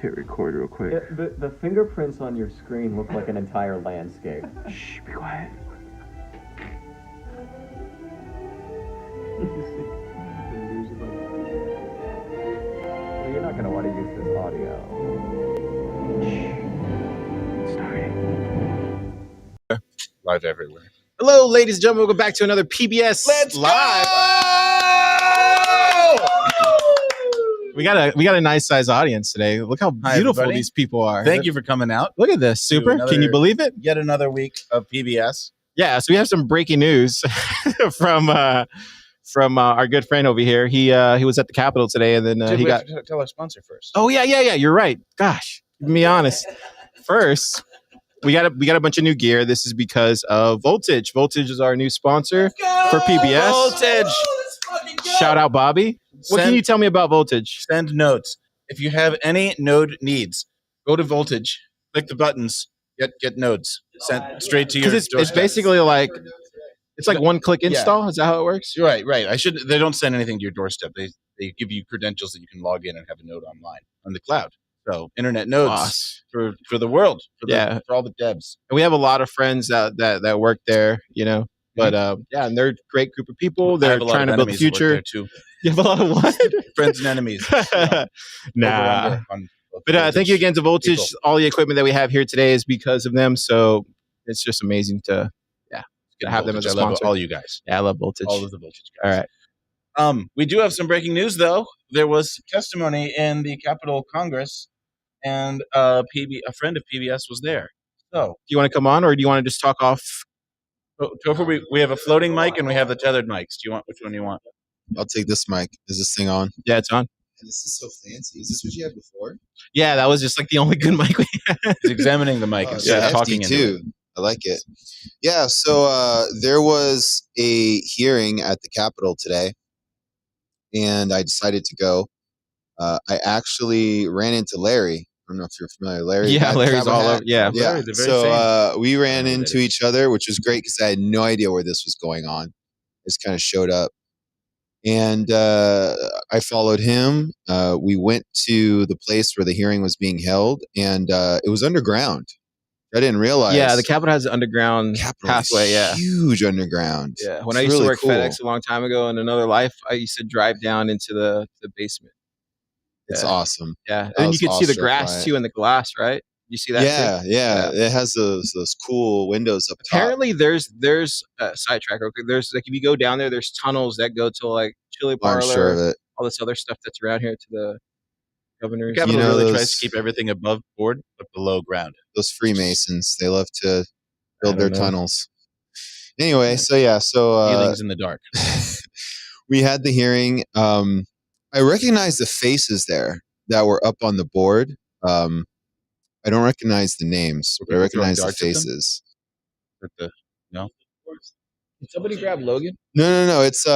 hit record real quick. The fingerprints on your screen look like an entire landscape. Shh, be quiet. Well, you're not going to want to use this audio. Shh. Starting. Live everywhere. Hello, ladies and gentlemen. Welcome back to another PBS Let's Live. Go! We got a nice size audience today. Look how Hi, beautiful everybody. these people are. Thank you for coming out. Look at this. Super. Can you believe it? Yet another week of PBS. Yeah. So we have some breaking news from our good friend over here. He was at the Capitol today, and then he got. To tell our sponsor first. Oh yeah. You're right. Gosh, keep me honest. First, we got a bunch of new gear. This is because of Voltage. Voltage is our new sponsor for PBS. Voltage. Shout out, Bobby. What can you tell me about Voltage? Send notes. If you have any node needs, go to Voltage. Click the buttons. Get nodes sent straight to your. Because it's basically like one-click install. Is that how it works? Right. They don't send anything to your doorstep. They give you credentials that you can log in and have a node online on the cloud. So internet nodes for the world. For all the devs. And we have a lot of friends that work there. You know. But and they're a great group of people. They're trying to build the future. Too. You have a lot of what? Friends and enemies. Nah. But thank you again to Voltage. People. All the equipment that we have here today is because of them. So it's just amazing to have them as a sponsor. I love all you guys. Yeah, I love Voltage. All of the Voltage guys. All right. We do have some breaking news, though. There was testimony in the Capitol Congress, and a friend of PBS was there. So, do you want to come on, or do you want to just talk off? Topher, we have a floating mic and we have the tethered mics. Which one do you want? I'll take this mic. Is this thing on? Yeah, it's on. And this is so fancy. Is this what you had before? Yeah, that was just like the only good mic we had. He's examining the mic instead of talking into it. I like it. Yeah, so there was a hearing at the Capitol today, and I decided to go. I actually ran into Larry. I don't know if you're familiar. Larry. Yeah, Larry's all over. Yeah. So we ran into each other, which was great because I had no idea where this was going on. Just kind of showed up. And I followed him. We went to the place where the hearing was being held, and it was underground. I didn't realize. Yeah, the Capitol has an underground pathway. Yeah, huge underground. Yeah, when I used to work FedEx a long time ago in another life, I used to drive down into the basement. It's awesome. Yeah, and you could see the grass too in the glass, right? You see that? Yeah. It has those cool windows up top. Apparently, there's sidetrack. Okay, there's like if you go down there, there's tunnels that go to like Chili Parlor, I'm sure of it. All this other stuff that's around here to the governor's. The Capitol really tries to keep everything above board but below ground. Those Freemasons, they love to build their tunnels. Anyway, feelings in the dark. We had the hearing. I recognize the faces there that were up on the board. I don't recognize the names, but I recognize the faces. No? Did somebody grab Logan? No. It's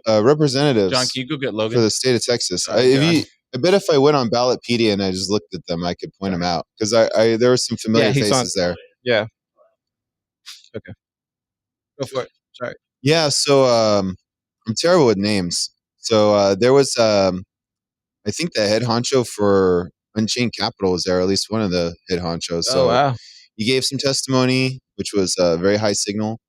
representatives. John, can you go get Logan? For the state of Texas. I bet if I went on Ballotpedia and I just looked at them, I could point them out. Because there were some familiar faces there. Yeah. Okay. Go for it. Sorry. Yeah, so I'm terrible with names. So there was, I think the head honcho for Unchained Capital was there, or at least one of the head honchos. So wow. He gave some testimony, which was very high signal.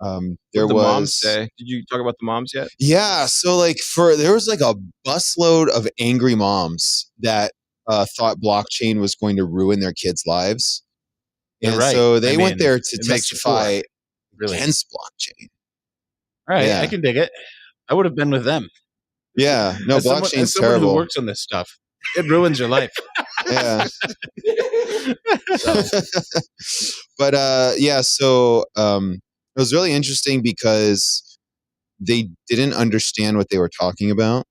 There was moms say. Did you talk about the moms yet? Yeah, so there was like a busload of angry moms that thought blockchain was going to ruin their kids' lives. And so they went there to testify against blockchain. All right, I can dig it. I would have been with them. Yeah, no, blockchain's terrible. Who works on this stuff, it ruins your life. Yeah. But so it was really interesting because they didn't understand what they were talking about,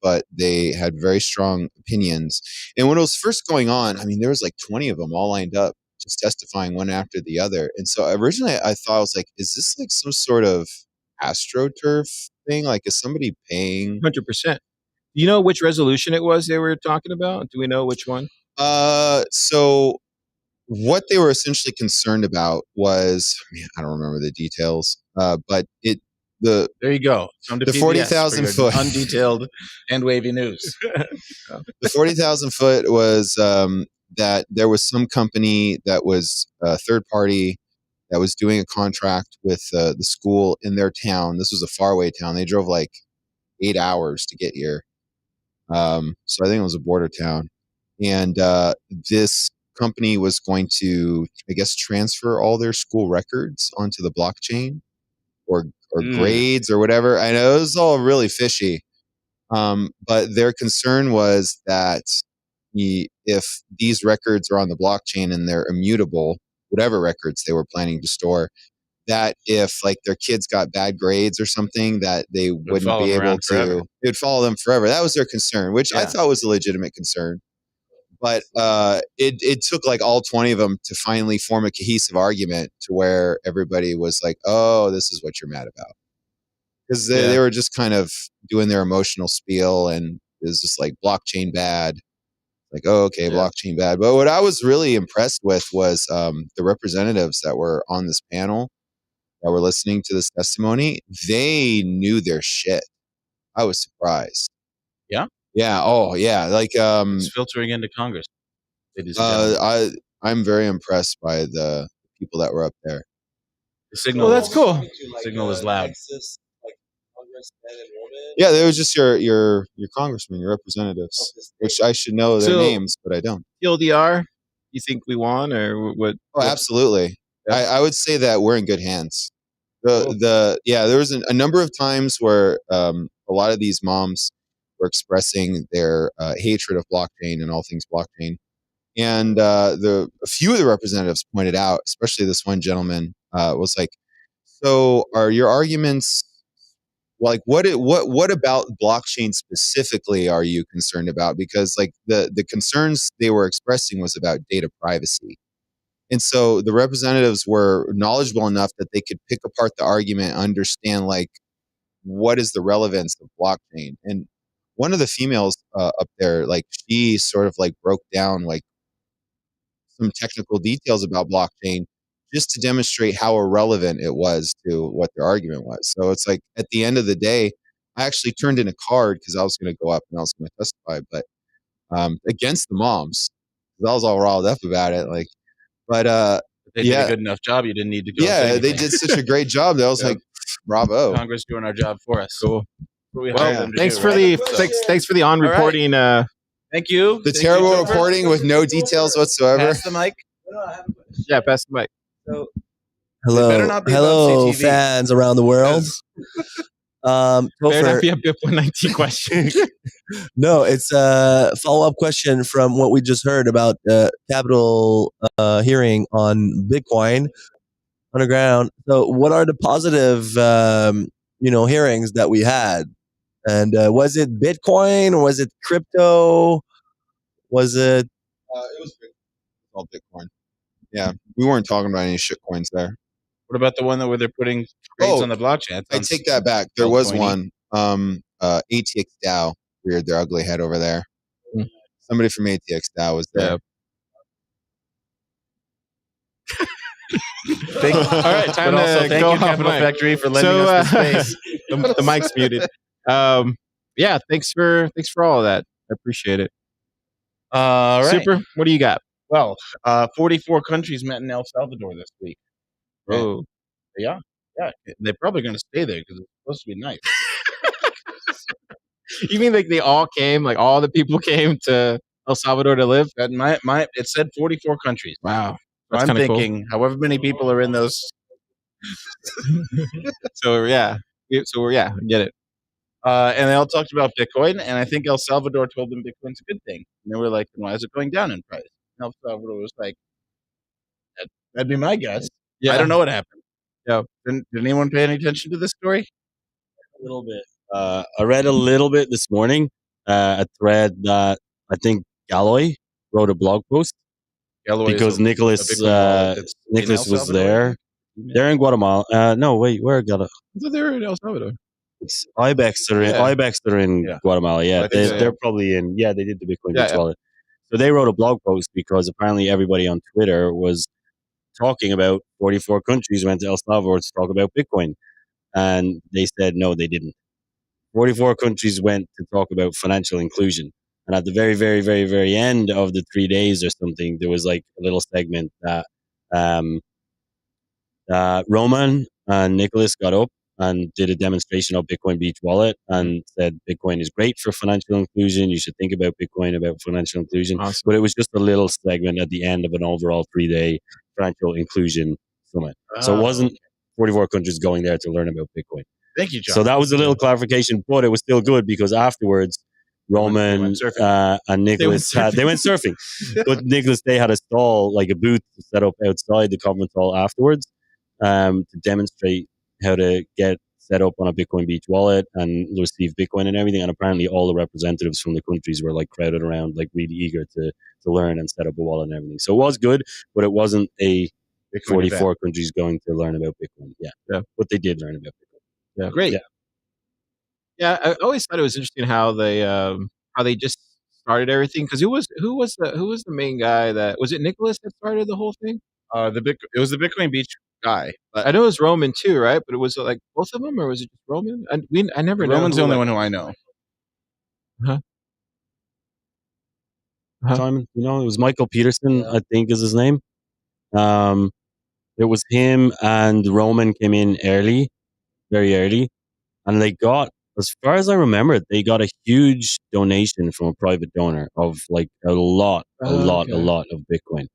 but they had very strong opinions. And when it was first going on, I mean, there was like 20 of them all lined up, just testifying one after the other. And so originally I thought, I was like, is this like some sort of AstroTurf thing? Like, is somebody paying? 100%. You know which resolution it was they were talking about? Do we know which one? So what they were essentially concerned about was, I don't remember the details, but the There you go. Come to The PBS 40,000 for your foot. undetailed and wavy news. the 40,000 foot was that there was some company that was a third party that was doing a contract with the school in their town. This was a faraway town. They drove like 8 hours to get here. So I think it was a border town. And this company was going to, I guess, transfer all their school records onto the blockchain or grades or whatever. I know it was all really fishy. But their concern was that if these records are on the blockchain and they're immutable, whatever records they were planning to store, that if like their kids got bad grades or something, that they wouldn't be able to, it would follow them forever. That was their concern, which I thought was a legitimate concern. But it took like all 20 of them to finally form a cohesive argument to where everybody was like, oh, this is what you're mad about. Because they were just kind of doing their emotional spiel, and it was just like blockchain bad. Like, oh, okay, blockchain bad. But what I was really impressed with was the representatives that were on this panel that were listening to this testimony. They knew their shit. I was surprised. Yeah? Yeah. Oh, yeah. Like, it's filtering into Congress. I'm very impressed by the people that were up there. The signal. Well, that's cool. The signal is loud. Yeah, there was just your congressmen, your representatives, which I should know their names, but I don't. TLDR, you think we won or what? Oh, absolutely. Yeah. I would say that we're in good hands. There was a number of times where a lot of these moms were expressing their hatred of blockchain and all things blockchain. And a few of the representatives pointed out, especially this one gentleman, was like, so are your arguments, like what about blockchain specifically are you concerned about? Because like the concerns they were expressing was about data privacy. And so the representatives were knowledgeable enough that they could pick apart the argument, understand like what is the relevance of blockchain. And one of the females up there, like she sort of like broke down like some technical details about blockchain just to demonstrate how irrelevant it was to what their argument was. So it's like at the end of the day, I actually turned in a card because I was going to go up and I was going to testify, but against the moms. I was all riled up about it. Like, but they did a good enough job. You didn't need to go. Yeah, they did such a great job. That was like, bravo. Congress doing our job for us. Cool. Well, thanks for the on reporting. Right. Thank you. The terrible reporting with no details whatsoever. Pass the mic. Yeah, pass the mic. So, hello, fans around the world. Better not be a BIP 119 question. No, it's a follow-up question from what we just heard about Capitol hearing on Bitcoin underground. So, what are the positive, hearings that we had? And was it Bitcoin? Was it crypto? Was it? It was all Bitcoin. Yeah, we weren't talking about any shit coins there. What about the one where they're putting grades on the blockchain? I take that back. There was one. ATX DAO reared their ugly head over there. Somebody from ATX DAO was there. All right, time to thank you, Capital Factory, for lending us the space. The mic's muted. Yeah, thanks for all of that. I appreciate it. All right. Super, what do you got? Well, 44 countries met in El Salvador this week. Oh. Yeah. They're probably going to stay there because it's supposed to be nice. You mean like they all came, like all the people came to El Salvador to live? It said 44 countries. Wow. So I'm thinking, however many people are in those. So I get it. And they all talked about Bitcoin, and I think El Salvador told them Bitcoin's a good thing. And they were like, why is it going down in price? And El Salvador was like, that'd be my guess. Yeah. I don't know what happened. Yeah. Did anyone pay any attention to this story? A little bit. I read a little bit this morning, a thread that I think Galloy wrote a blog post. Galloy because Nicholas was there. They're in Guatemala. No, wait, where Galloy? I thought they were in El Salvador. It's Ibex that are in Guatemala. Yeah, they're probably in. Yeah, they did the Bitcoin wallet. So they wrote a blog post because apparently everybody on Twitter was talking about 44 countries went to El Salvador to talk about Bitcoin. and they said no, they didn't. 44 countries went to talk about financial inclusion. And at the very, very, very, very end of the 3 days or something, there was like a little segment that Roman and Nicholas got up and did a demonstration of Bitcoin Beach Wallet and said Bitcoin is great for financial inclusion. You should think about Bitcoin, about financial inclusion. Awesome. But it was just a little segment at the end of an overall 3-day financial inclusion summit. So it wasn't 44 countries going there to learn about Bitcoin. Thank you, John. So that was a little clarification, but it was still good because afterwards, Roman and Nicholas they went surfing. But Nicholas, they had a stall, like a booth set up outside the conference hall afterwards to demonstrate how to get set up on a Bitcoin Beach wallet and receive Bitcoin and everything. And apparently all the representatives from the countries were like crowded around, like really eager to learn and set up a wallet and everything. So it was good, but it wasn't a Bitcoin 44 countries going to learn about Bitcoin. Yeah. But they did learn about Bitcoin. Yeah. Great. Yeah, I always thought it was interesting how they just started everything. Because who was the main guy that was it? Nicholas that started the whole thing. It was the Bitcoin Beach guy. But I know it was Roman too, right? But it was like both of them, or was it just Roman? I never know. Roman's the only one who I know. Simon, it was Michael Peterson, I think is his name. It was him and Roman came in early, very early, and they got, as far as I remember, they got a huge donation from a private donor of like a lot of Bitcoin.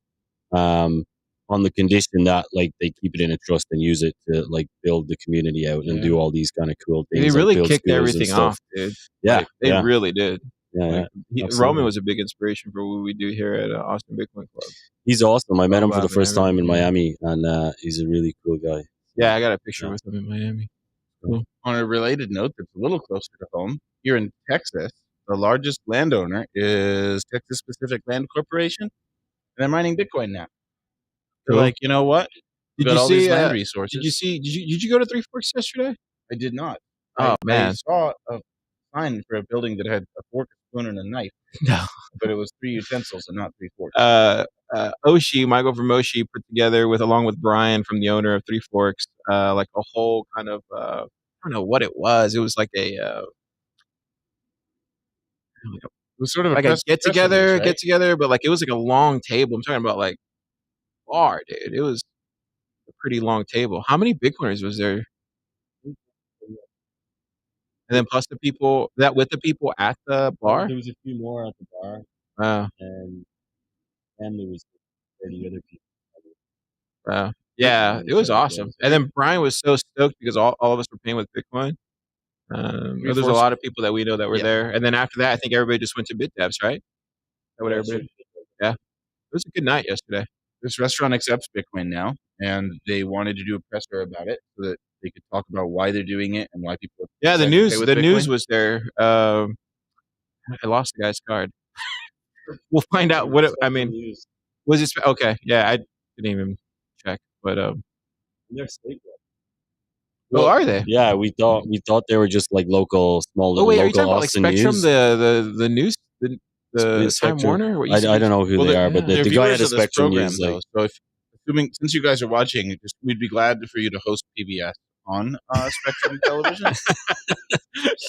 On the condition that like they keep it in a trust and use it to like build the community out and do all these kind of cool things. They really kicked everything off, dude. Yeah, like, they really did. Yeah, Roman was a big inspiration for what we do here at Austin Bitcoin Club. He's awesome. I met him for the first time in Miami, and he's a really cool guy. Yeah, I got a picture with him in Miami. Cool. On a related note that's a little closer to home, here in Texas, the largest landowner is Texas Pacific Land Corporation, and they're mining Bitcoin now. They're like, you know what? Did you see land resources? Did you go to Three Forks yesterday? I did not. Man, I saw a sign for a building that had a fork, a spoon, and a knife. No, but it was 3 utensils and not 3 forks. Michael from Oshi put together along with Brian from the owner of Three Forks, like a whole kind of I don't know what it was. It was like it was sort of like a get together, but like it was like a long table. I'm talking about like bar, dude. It was a pretty long table. How many Bitcoiners was there? And then plus the people with the people at the bar. There was a few more at the bar. Wow. And there was 30 other people. Wow. Yeah, it was awesome. And then Brian was so stoked because all of us were paying with Bitcoin. There's a lot of people that we know that were there. And then after that, I think everybody just went to BitDevs, right? Yeah. It was a good night yesterday. This restaurant accepts Bitcoin now, and they wanted to do a presser about it so that they could talk about why they're doing it and why people. Yeah, the news was there. I lost the guy's card. We'll find out what was it? Okay, yeah, I didn't even check, but they're statewide. Well, are they? Yeah, we thought they were just like local, small. Are you local talking about like Spectrum, news? the news, the Time Warner? I don't know who they are, but the guy at the Spectrum news. Though, so since you guys are watching, we'd be glad for you to host PBS on Spectrum Television.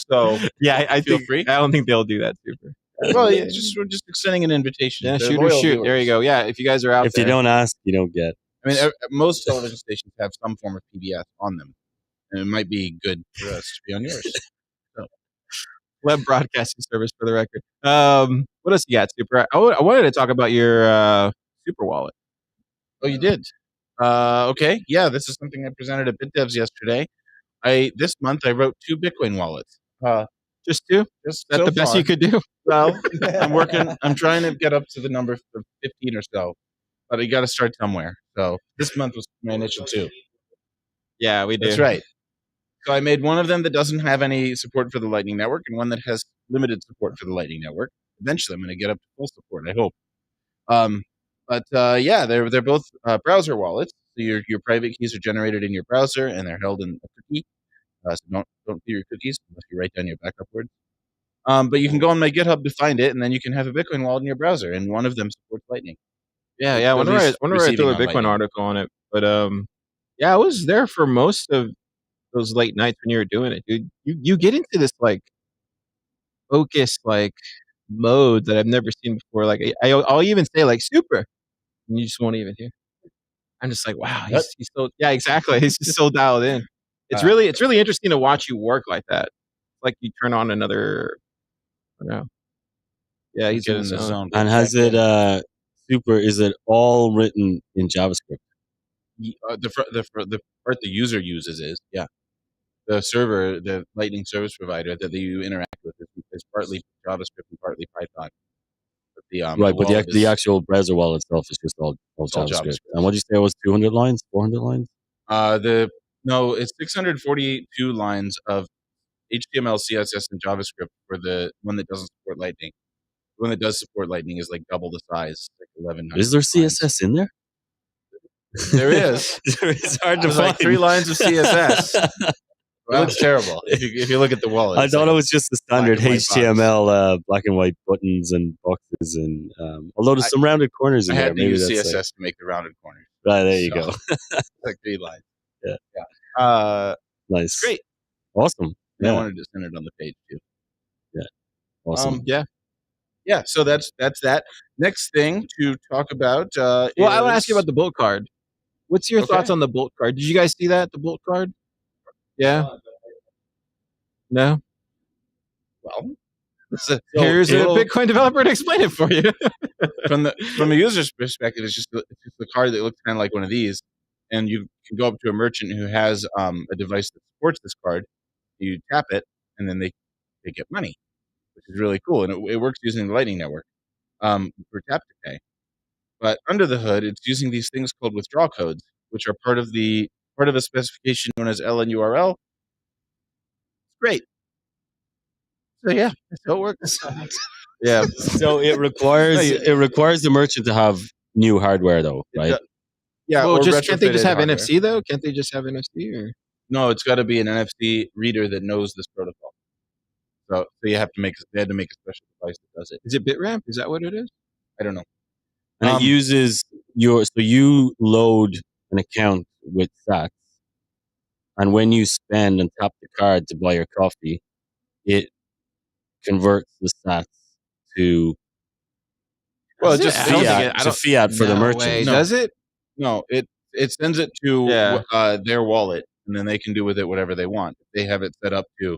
So yeah, I feel think free. I don't think they'll do that, super. Well, we're just extending an invitation. Yeah, shoot or shoot. There you go. Yeah, if you guys are out if you don't ask, you don't get. I mean, most television stations have some form of PBS on them, and it might be good for us to be on yours. Pleb Broadcasting Service, for the record. What else you got, Super? I wanted to talk about your Super Wallet. Oh, you did? Okay. Yeah, this is something I presented at BitDevs yesterday. This month I wrote 2 Bitcoin wallets. Just 2? Is that the best you could do? Well, I'm trying to get up to the number of 15 or so, but you got to start somewhere. So this month was my initial 2. Yeah, we did. That's right. So I made one of them that doesn't have any support for the Lightning Network and one that has limited support for the Lightning Network. Eventually, I'm going to get up to full support, I hope. Yeah, they're both browser wallets. So your private keys are generated in your browser and they're held in a cookie. So don't feed your cookies unless you write down your backup words. But you can go on my GitHub to find it, and then you can have a Bitcoin wallet in your browser, and one of them supports Lightning. Yeah. I wonder I threw a Bitcoin article on it, but yeah, I was there for most of those late nights when you were doing it, dude. You get into this like focused like mode that I've never seen before. Like I'll even say like super, and you just won't even hear. I'm just like, wow, he's so yeah, exactly. He's just so dialed in. It's really interesting to watch you work like that. It's like you turn on another. I don't know. Yeah, he's in the zone. And has it super? Is it all written in JavaScript? The part the user uses is the server, the Lightning service provider that you interact with is partly JavaScript and partly Python. But Right, but the actual browser wallet itself is just all JavaScript. And what did you say it was 200 lines, 400 lines? It's 642 lines of HTML, CSS, and JavaScript for the one that doesn't support Lightning. The one that does support Lightning is like double the size, like 1100. Is there CSS in there? There is. It's hard to There's find. like 3 lines of CSS. Well, that's terrible. If you look at the wallet, I thought it was just the standard black and white HTML, black and white buttons and boxes, and although there's some rounded corners in I there. had to Maybe use that's CSS to make the rounded corners. right there. You So, go. like 3 lines. Yeah. Nice. Great. Awesome. And I Yeah. wanted to send it on the page too. Awesome. Yeah. So that's that. Next thing to talk about. Well, I want to ask you about the bolt card. What's your thoughts on the bolt card? Did you guys see that, the bolt card? Yeah? No? Well, Here's a Bitcoin developer to explain it for you. from a user's perspective, it's just the card that looks kind of like one of these, and you can go up to a merchant who has a device that supports this card. You tap it, and then they get money, which is really cool, and it works using the Lightning Network for tap to pay. But under the hood, it's using these things called withdrawal codes, which are part of a specification known as LNURL. Great. So yeah, that's how it works. Yeah. So it requires the merchant to have new hardware, though, right? Yeah. Well, or can't they just retrofitted have hardware. NFC though? Can't they just have NFC? Or No, it's got to be an NFC reader that knows this protocol. So they had to make a special device that does it. is it BitRamp? Is that what it is? I don't know. And it uses so you load an account with Sats, and when you spend and tap the card to buy your coffee, it converts the Sats to Well, just fiat for the merchant. Way. No. Does it? No, it sends it to their wallet, and then they can do with it whatever they want. If they have it set up to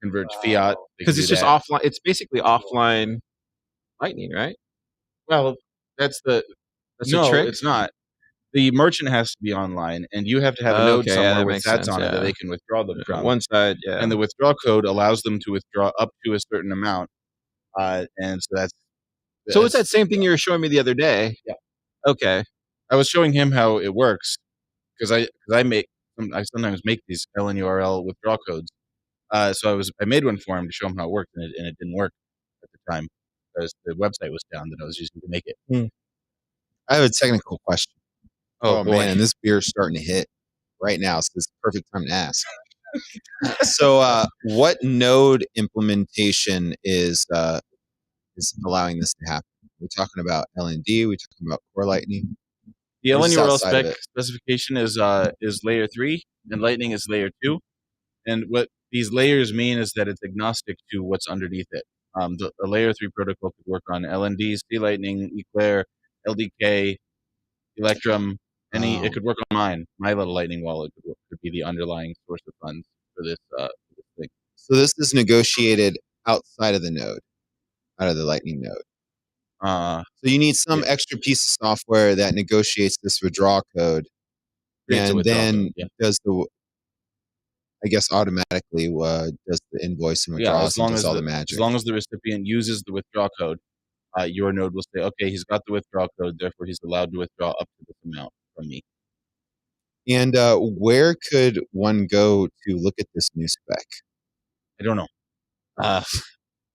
convert fiat, Because it's just offline. It's basically offline Lightning, right? Well, that's the trick. It's not. The merchant has to be online, and you have to have a node somewhere with Sats on it that they can withdraw them from. One side, And the withdrawal code allows them to withdraw up to a certain amount, and so that's. So it's that same thing you were showing me the other day. Yeah. Okay. I was showing him how it works because I sometimes make these LNURL withdrawal codes. So I made one for him to show him how it worked, and it didn't work at the time because the website was down that I was using to make it. I have a technical question. Oh boy. Man, this beer's starting to hit right now, so this is the perfect time to ask. So, what node implementation is allowing this to happen? We're talking about LND. We're talking about Core Lightning. The What is LNURL outside of it? specification is layer 3, and Lightning is layer 2. And what these layers mean is that it's agnostic to what's underneath it. The layer 3 protocol could work on LND, C Lightning, Eclair, LDK, Electrum. It could work on mine. My little Lightning wallet could be the underlying source of funds for this thing. So this is negotiated outside of the node, out of the Lightning node. So you need some extra piece of software that negotiates this withdrawal code, and then does I guess automatically does the invoice and withdrawals and does all the magic. As long as the recipient uses the withdrawal code, your node will say, okay, he's got the withdrawal code, therefore he's allowed to withdraw up to this amount from me. And where could one go to look at this new spec? I don't know.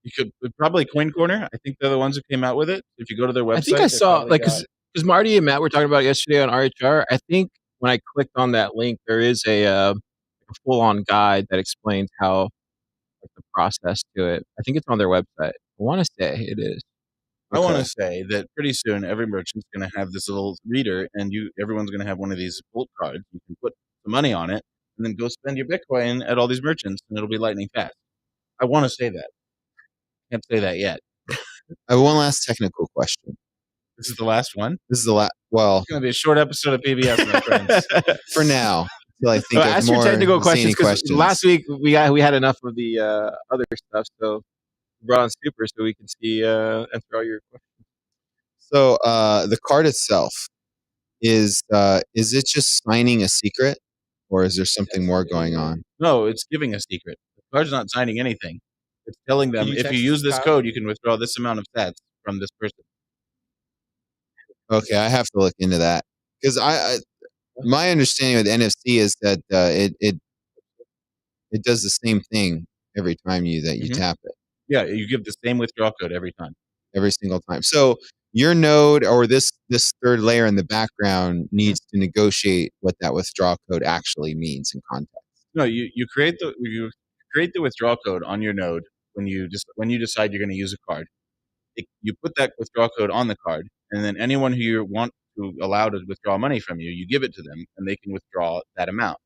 You could probably Coin Corner. I think they're the ones who came out with it. If you go to their website, I think I saw because Marty and Matt were talking about it yesterday on RHR. I think when I clicked on that link, there is a full-on guide that explains how the process to it. I think it's on their website. I want to say it is. I want to say that pretty soon every merchant's going to have this little reader, and everyone's going to have one of these bolt cards. You can put the money on it, and and then go spend your Bitcoin at all these merchants, and it'll be lightning fast. I want to say that. Can't say that yet. I have one last technical question. This is the last one. This is the last. Well, It's going to be a short episode of PBS, my friends. for now, until I think of ask more your technical zany questions, 'cause last week we had enough of the other stuff, so we brought on Super so we can see answer all your questions. So the card itself is it just signing a secret, or is there something more going on? No, it's giving a secret. The card's not signing anything. It's telling them, Can you if you text use this Kyle? code, you can withdraw this amount of sats from this person. Okay, I have to look into that because my understanding with NFC is that it does the same thing every time you Mhm. tap it, Yeah, you give the same withdrawal code every time. every single time. So your node or this third layer in the background needs to negotiate what that withdrawal code actually means in context. No, you create the withdrawal code on your node when you decide you're going to use a card. You put that withdrawal code on the card, and then anyone who you want to allow to withdraw money from you, you give it to them, and they can withdraw that amount.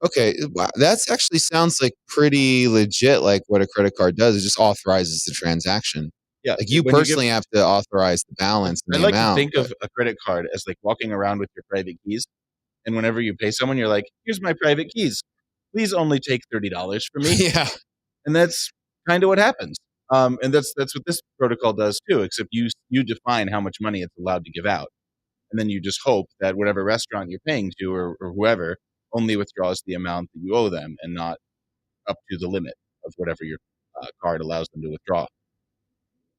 Okay, wow, that's actually sounds like pretty legit. Like what a credit card does, it just authorizes the transaction. Yeah, Like you when you personally have to authorize the balance and I the like amount. to think of a credit card as like walking around with your private keys, and whenever you pay someone, you're like, "Here's my private keys. Please only take $30 from me." Yeah. And that's kind of what happens. And that's what this protocol does too, except you define how much money it's allowed to give out. And then you just hope that whatever restaurant you're paying to or whoever only withdraws the amount that you owe them and not up to the limit of whatever your card allows them to withdraw.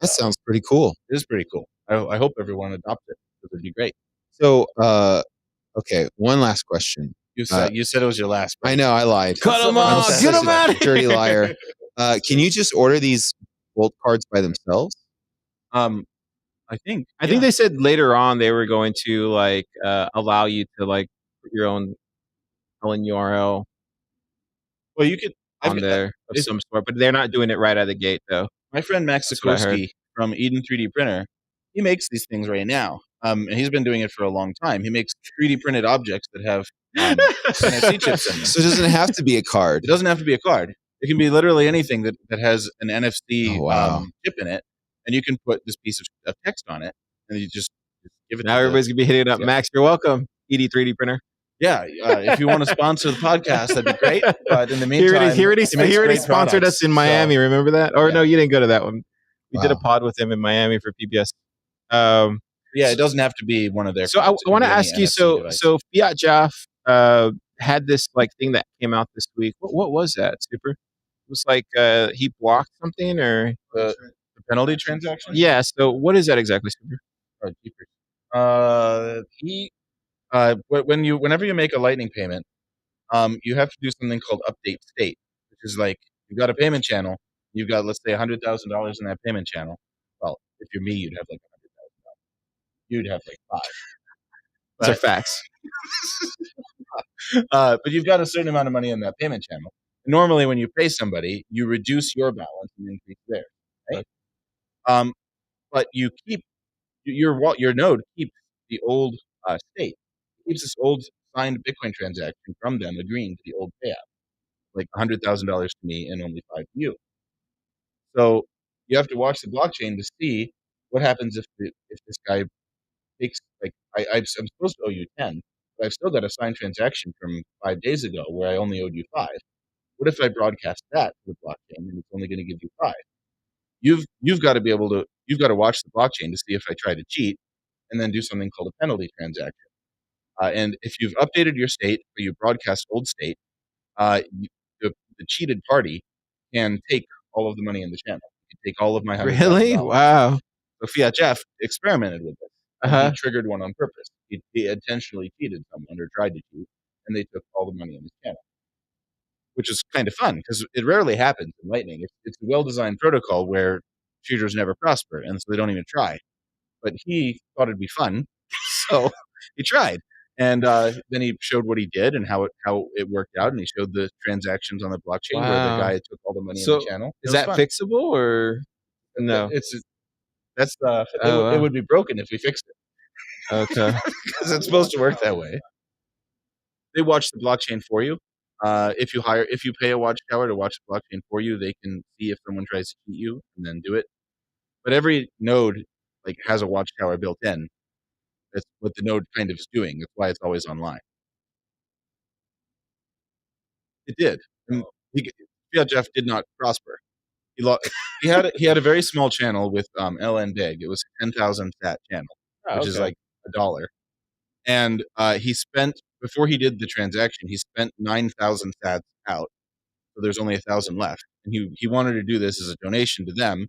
That sounds pretty cool. It is pretty cool. I hope everyone adopts it. It would be great. So, okay, one last question. You said it was your last. I know I lied. Cut 'em I'm off! such Get 'em a out of dirty liar. Can you just order these gold cards by themselves? I think they said later on they were going to like allow you to like put your own URL Well, you could on there of some sort, but they're not doing it right out of the gate though. My friend Max That's what I heard. Sikorsky from Eden 3D Printer, he makes these things right now. And he's been doing it for a long time. He makes 3D printed objects that have NFC chips in them. So it doesn't have to be a card. It doesn't have to be a card. It can be literally anything that has an NFC Oh, wow. chip in it, and you can put this piece of text on it, and you just give it. Now everybody's gonna be hitting up Max. You're welcome, ED3D printer. Yeah, if you want to sponsor the podcast, that'd be great. But in the meantime, he already great sponsored products, us in Miami. so- Remember that? Or Yeah. no, you didn't go to that one. We did a Wow. pod with him in Miami for PBS. Yeah, it doesn't have to be one of their. So I cards. It want to can be any ask you. NFC device. So Fiat Jaff had this like thing that came out this week. What was that? Super. It was like he blocked something or the penalty transaction. yeah. So what is that exactly, Super? Oh, jeepers. Whenever you make a Lightning payment, you have to do something called update state, which is like you've got a payment channel, you've got let's say $100,000 in that payment channel. Well, if you're me, you'd have like $100,000. You'd have like 5. Those are facts. But you've got a certain amount of money in that payment channel. Normally, when you pay somebody, you reduce your balance and increase theirs, right? But you keep your node keeps the old state. It keeps this old signed Bitcoin transaction from them agreeing to the old payout, like $100,000 to me and only 5 to you. So you have to watch the blockchain to see what happens if this guy takes like I'm supposed to owe you 10, but I've still got a signed transaction from 5 days ago where I only owed you 5. What if I broadcast that to the blockchain and it's only going to give you 5? You've got to watch the blockchain to see if I try to cheat, and then do something called a penalty transaction. And if you've updated your state or you broadcast old state, the cheated party can take all of the money in the channel. You can take all of my $100,000. Really? Wow. So Fiat Jeff experimented with this. Uh-huh. He triggered one on purpose. He intentionally cheated someone or tried to cheat, and they took all the money in his channel, which is kind of fun because it rarely happens in Lightning. It's a well-designed protocol where cheaters never prosper, and so they don't even try. But he thought it'd be fun, so he tried. And then he showed what he did and how it worked out, and he showed the transactions on the blockchain where the Wow. guy took all the money in So the channel. is It was that fun. fixable or no? It would be broken if we fixed it Okay. because it's supposed to work that way. they watch the blockchain for you. If you pay a watchtower to watch the blockchain for you, they can see if someone tries to cheat you and then do it. But every node like has a watchtower built in. That's what the node kind of is doing. That's why it's always online. It did. And Fiat Jeff did not prosper. He had a very small channel with LN Big. It was a 10,000 sat channel, which is like $1. And he spent, before he did the transaction, he spent 9,000 sats out. So there's only 1,000 left. And he wanted to do this as a donation to them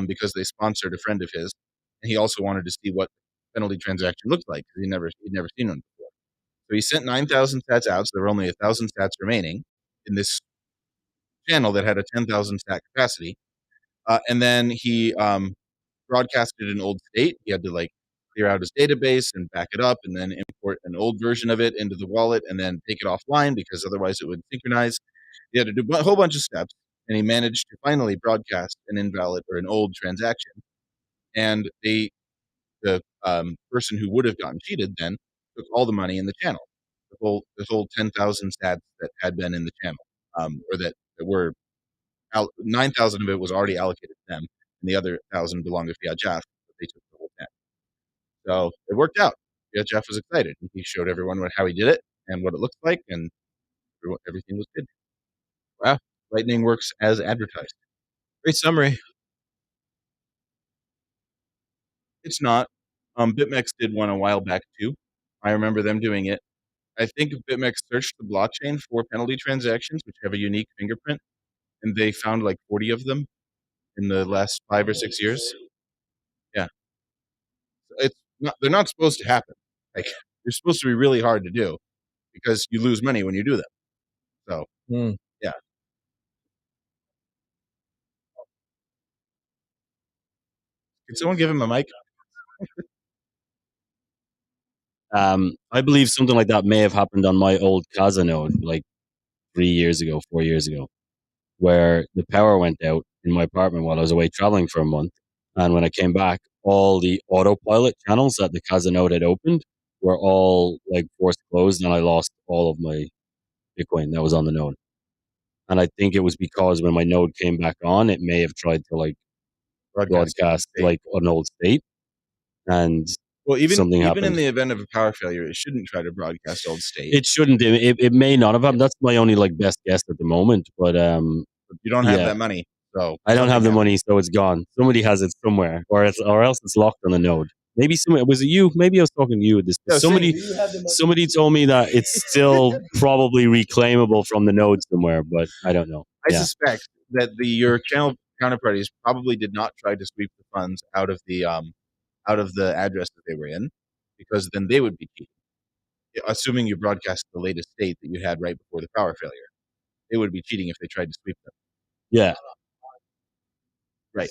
because they sponsored a friend of his. And he also wanted to see what penalty transaction looked like because he'd never seen one before. So he sent 9,000 sats out. So there were only 1,000 sats remaining in this channel that had a 10,000 sat capacity. And then he broadcasted an old state. He had to like clear out his database and back it up and then import an old version of it into the wallet and then take it offline because otherwise it would synchronize. He had to do a whole bunch of steps, and he managed to finally broadcast an invalid or an old transaction. And the person who would have gotten cheated then took all the money in the channel, the whole 10,000 sats that had been in the channel, or that were 9,000 of it was already allocated to them, and the other 1,000 belonged to Fiat Jeff. But they took the whole 10. So it worked out. Fiat Jeff was excited. He showed everyone how he did it and what it looked like, and everything was good. Wow, Lightning works as advertised. Great summary. It's not. BitMEX did one a while back too. I remember them doing it. I think BitMEX searched the blockchain for penalty transactions, which have a unique fingerprint, and they found like 40 of them in the last 5 or 6 years. Yeah, it's not. They're not supposed to happen. Like they're supposed to be really hard to do because you lose money when you do them. So yeah. Can someone give him a mic? I believe something like that may have happened on my old Casa node, like 4 years ago, where the power went out in my apartment while I was away traveling for a month. And when I came back, all the autopilot channels that the Casa node had opened were all like forced closed, and I lost all of my Bitcoin that was on the node. And I think it was because when my node came back on, it may have tried to like broadcast like an old state, and well, even something in happened. the event of a power failure, it shouldn't try to broadcast old state. It shouldn't. It may not have happened. That's my only like best guess at the moment. But you don't have that money, so I don't have the money, so it's gone. Somebody has it somewhere, or else it's locked on the node. Maybe was it you? Maybe I was talking to you with this. Yeah, Somebody told me that it's still probably reclaimable from the node somewhere, but I don't know. I suspect that your channel counterparties probably did not try to sweep the funds out of the address that they were in, because then they would be cheating. Assuming you broadcast the latest state that you had right before the power failure, they would be cheating if they tried to sweep them. Yeah. Right.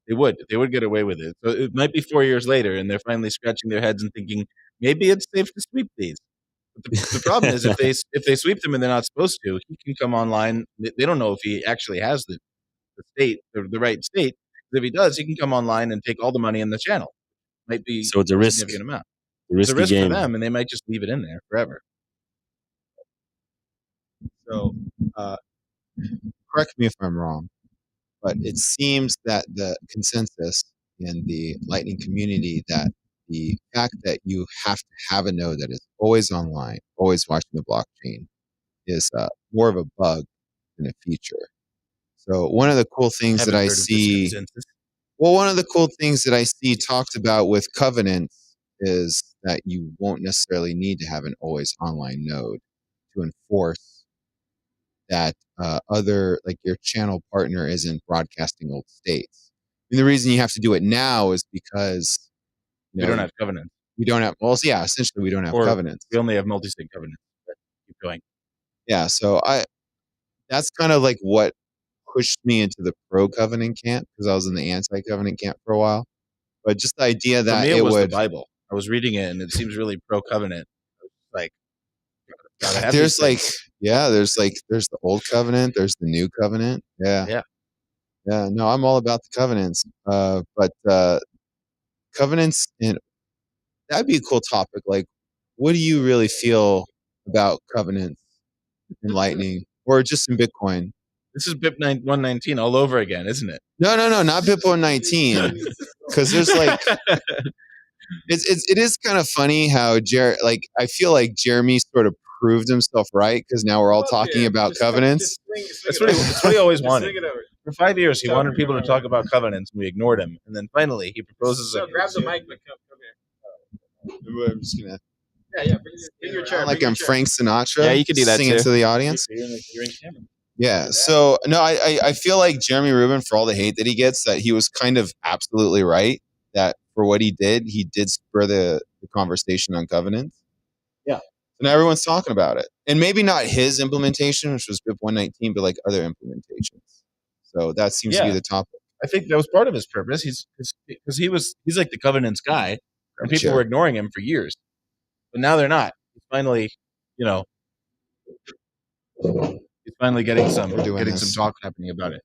They would get away with it. So it might be 4 years later, and they're finally scratching their heads and thinking maybe it's safe to sweep these. But the problem is if they sweep them and they're not supposed to, he can come online. They don't know if he actually has the state, the right state. If he does, he can come online and take all the money in the channel. Might be so it's a risk. Significant amount. It's a risk game for them, and they might just leave it in there forever. So, correct me if I'm wrong, but it seems that the consensus in the Lightning community that the fact that you have to have a node that is always online, always watching the blockchain, is more of a bug than a feature. So one of the cool things that I see, one of the cool things that I see talked about with covenants is that you won't necessarily need to have an always online node to enforce that like your channel partner isn't broadcasting old states. And the reason you have to do it now is because we don't have covenants. We don't have, well, yeah, essentially we don't have covenants. We only have multi-sig covenants. Keep going. Yeah, so that's kind of like what pushed me into the pro-covenant camp, because I was in the anti-covenant camp for a while. But just the idea that it was the Bible. I was reading it, and it seems really pro-covenant. Like, there's there's the old covenant, there's the new covenant. Yeah. No, I'm all about the covenants. But covenants, and that'd be a cool topic. Like, what do you really feel about covenants in Lightning or just in Bitcoin? This is BIP 119 all over again, isn't it? No, not BIP 119. Because there's like, it is kind of funny how I feel like Jeremy sort of proved himself right because now we're all talking about covenants. That's what he always wanted. For 5 years, he wanted people to talk about covenants, and we ignored him. And then finally, he proposes. Grab the mic, but come here. I'm just gonna. Bring your chair. Like I'm Frank Sinatra. Yeah, you could do that singing too. to the audience. You're in camera. Yeah. So no, I feel like Jeremy Rubin, for all the hate that he gets, that he was kind of absolutely right. That for what he did spur the conversation on covenants. Yeah. And everyone's talking about it. And maybe not his implementation, which was BIP 119, but like other implementations. So that seems to be the topic. I think that was part of his purpose. He's like the covenants guy, and people were ignoring him for years. But now they're not. He's finally, getting some talk happening about it.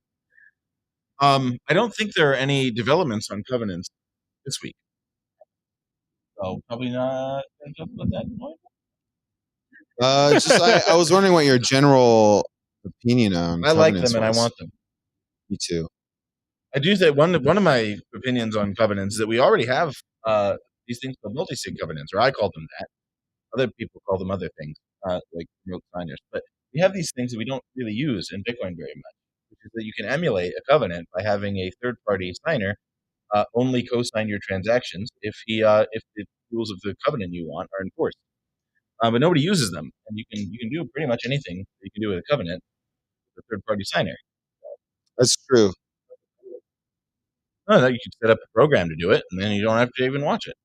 I don't think there are any developments on covenants this week. So probably not going to talk about that anymore. I was wondering what your general opinion on. I like them and I want them. Me too. I do think one of my opinions on covenants is that we already have these things called multi-sig covenants, or I call them that. Other people call them other things, like remote signers. But we have these things that we don't really use in Bitcoin very much, which is that you can emulate a covenant by having a third-party signer only co-sign your transactions if the rules of the covenant you want are enforced. But nobody uses them, and you can do pretty much anything that you can do with a covenant with a third-party signer. That's true. No, you can set up a program to do it, and then you don't have to even watch it.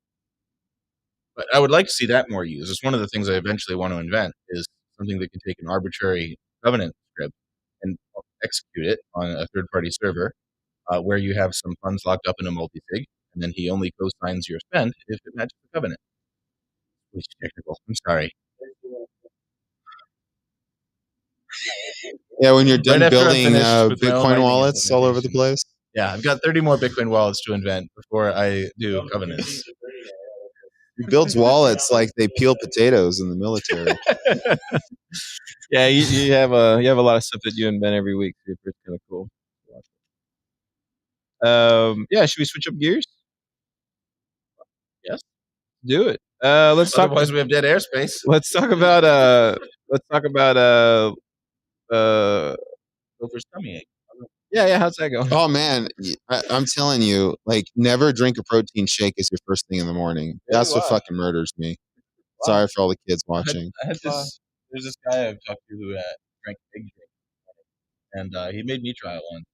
But I would like to see that more used. It's one of the things I eventually want to invent is something that can take an arbitrary covenant script and execute it on a third-party server where you have some funds locked up in a multi-sig, and then he only co-signs your spend if it matches the covenant. It's technical. I'm sorry. Yeah, when you're done Right after I'm building finished with my own Bitcoin Lightning wallets all over the place. Yeah, I've got 30 more Bitcoin wallets to invent before I do covenants. He builds wallets like they peel potatoes in the military. Yeah, you have a lot of stuff that you invent every week. It's kind of cool. Yeah, should we switch up gears? Yes, do it. Let's talk. Otherwise, we have dead airspace. Let's talk about Gopher's tummy ache. Yeah. How's that going? Oh man, I'm telling you, like, never drink a protein shake as your first thing in the morning. That's what fucking murders me. Wow. Sorry for all the kids watching. I had this. There's this guy I've talked to who drank egg drink, and he made me try it once.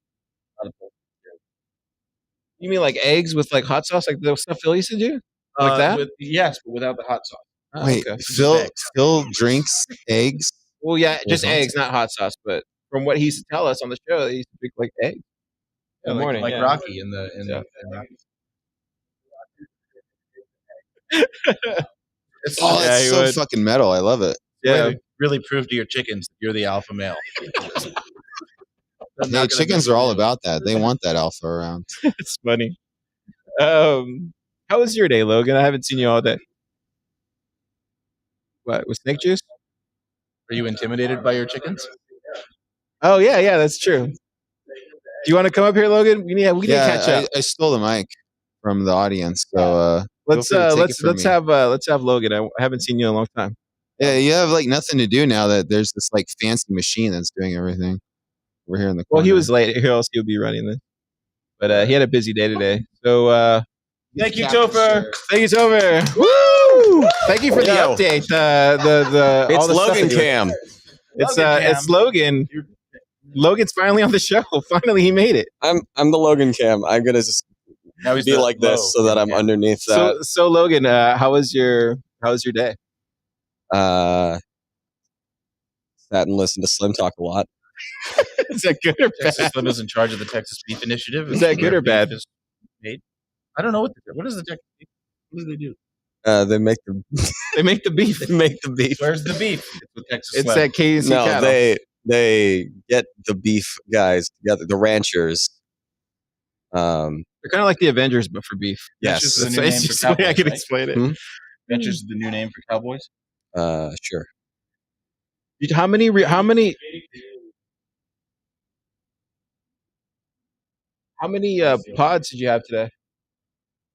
You mean like eggs with like hot sauce, like the stuff Phil used to do, like that? Yes, but without the hot sauce. Oh, wait, okay. Phil drinks eggs? Well, yeah, just eggs, not hot sauce. But from what he used to tell us on the show, he used to drink like eggs. Yeah, morning, like Rocky in Rocky. It's so fucking metal. I love it. Yeah, really prove to your chickens that you're the alpha male. Yeah, chickens are all about that. They want that alpha around. It's funny. How was your day, Logan? I haven't seen you all day. What, with snake juice? Are you intimidated by your chickens? Oh yeah, that's true. Do you want to come up here, Logan? We need to catch up. I stole the mic from the audience, so let's have Logan. I haven't seen you in a long time. Yeah, you have like nothing to do now that there's this like fancy machine that's doing everything. We're here in the corner. Well, he was late. Who else he'll be running this? But he had a busy day today. So thank you, Topher. Thank you, Topher. Woo! Thank you for the update. It's Logan Cam. It's Logan. Logan's finally on the show. Finally, he made it. I'm the Logan Cam. I'm gonna just be like this so that I'm underneath that. So Logan, how was your day? Sat and listened to Slim talk a lot. Is that good or bad? Texas Slim is in charge of the Texas Beef Initiative. Is that good or bad? I don't know what is the Texas Beef. What do they do? They make the beef. They make the beef. Where's the beef? It's with Texas It's Slim. at KC No, Cattle. they get the beef guys together, the ranchers. They're kind of like the Avengers, but for beef. Yes, That's the new name for cowboys, I can right? explain it. Hmm? Adventures is the new name for Cowboys. Sure. How many pods did you have today?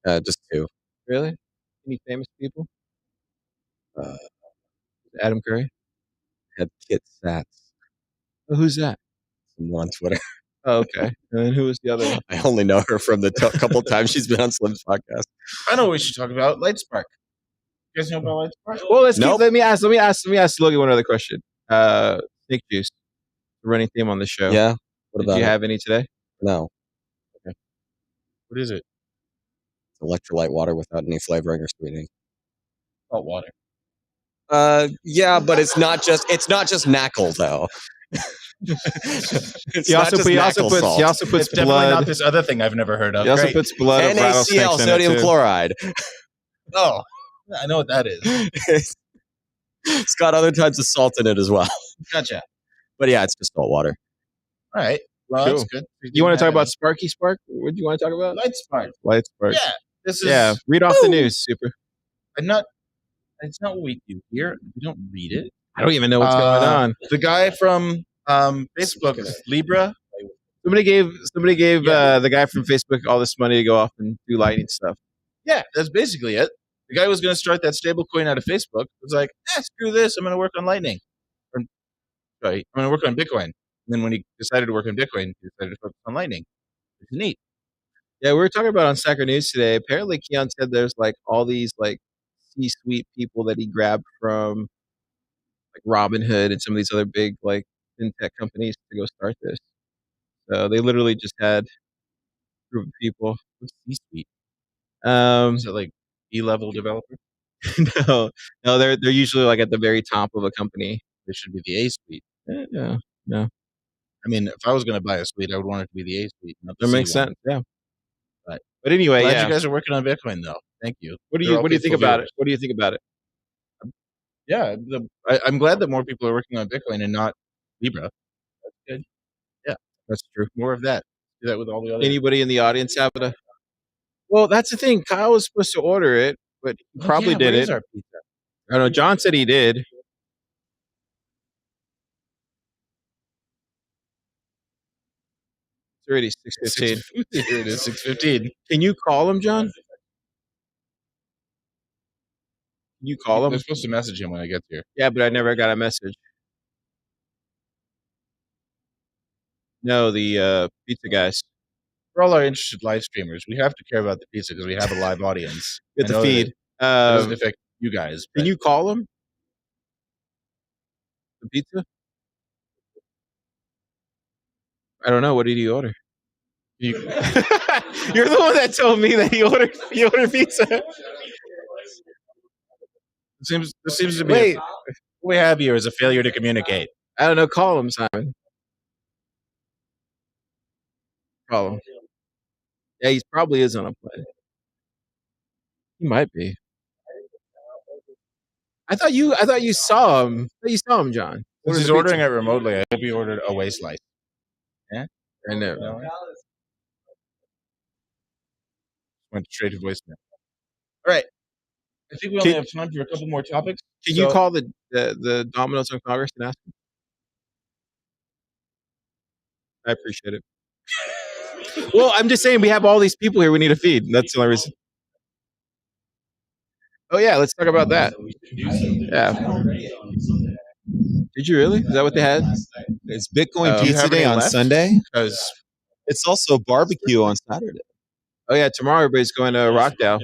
Just 2. Really? Any famous people? Uh, Adam Curry. had Kit Sats. Oh, who's that? Someone on Twitter. Oh, okay. And then who was the other one? I only know her from the couple times she's been on Slim's podcast. I know what we should talk about. Light Spark. You guys know about Light Spark? Well, Nope. let me ask Logan one other question. Snake juice, the running theme on the show. Yeah. What Did about you it? have any today? No. What is it? It's electrolyte water without any flavoring or sweetening. Salt water. Yeah, but it's not just knackle though. It's He also puts It's definitely blood. not this other thing I've never heard of. He also Great. puts blood of rattlesnakes NaCl, in it, sodium too. chloride. Oh, I know what that is. It's got other types of salt in it as well. Gotcha. But yeah, it's just salt water. All right. Well, Cool. that's good. You want to talk about Sparky Spark? What do you want to talk about? Light Spark? Light Spark. Yeah. This is. Yeah. Read off the news, Super. I'm not. It's not what we do here. We don't read it. I don't even know what's going on. The guy from Facebook, Libra. Somebody gave the guy from Facebook all this money to go off and do lightning stuff. Yeah, that's basically it. The guy was going to start that stable coin out of Facebook. Was like, screw this. I'm going to work on Lightning. Sorry, I'm going to work on Bitcoin. And then when he decided to work on Bitcoin, he decided to focus on Lightning. Which is neat. Yeah, we were talking about on Sacker News today. Apparently, Keon said there's like all these like C-suite people that he grabbed from like Robinhood and some of these other big like fintech companies to go start this. So they literally just had a group of people. What's C-suite? Is it like E-level developer? no, they're usually like at the very top of a company. It should be the A-suite. No. I mean, if I was going to buy a suite, I would want it to be the A-suite. Not the That makes C one. sense. Yeah. But anyway, glad yeah. you guys are working on Bitcoin, though. Thank you. What do They're you all think faithful about viewers. it? What do you think about it? Yeah, I'm glad that more people are working on Bitcoin and not Libra. That's good. Yeah, That's true. more of that. Do that with all the other. Anybody in the audience have a? Well, that's the thing. Kyle was supposed to order it, but he probably yeah, did where it. is our pizza? I don't know. John said he did. It's already 6:15. Here it is, 6:15. Can you call him, John? Can you call I'm him? supposed to message him when I get here. Yeah, but I never got a message. No, the pizza guys. For all our interested live streamers, we have to care about the pizza because we have a live audience. Get I the know feed. that it doesn't affect you guys. Can but- you call him? The pizza? I don't know. What did he order? you- You're the one that told me that he ordered pizza. There seems to be. Wait, What we have here is a failure to communicate. I don't know. Call him, Simon. Call him. Yeah, he probably is on a plane. He might be. I thought you saw him. I thought you saw him, John. Since he's ordering it remotely, I hope he ordered a way slice. I know. No? Went straight to voicemail. All right. I think we only have time for a couple more topics. Can you call the Domino's on Congress and ask him? I appreciate it. Well, I'm just saying we have all these people here we need to feed. That's the only reason. Oh yeah, let's talk about that. Yeah. Did you really? Is that what they had? It's Bitcoin Do you Pizza have Day any on left? Sunday. Because It's also barbecue on Saturday. Oh yeah, tomorrow everybody's going to Rockdale.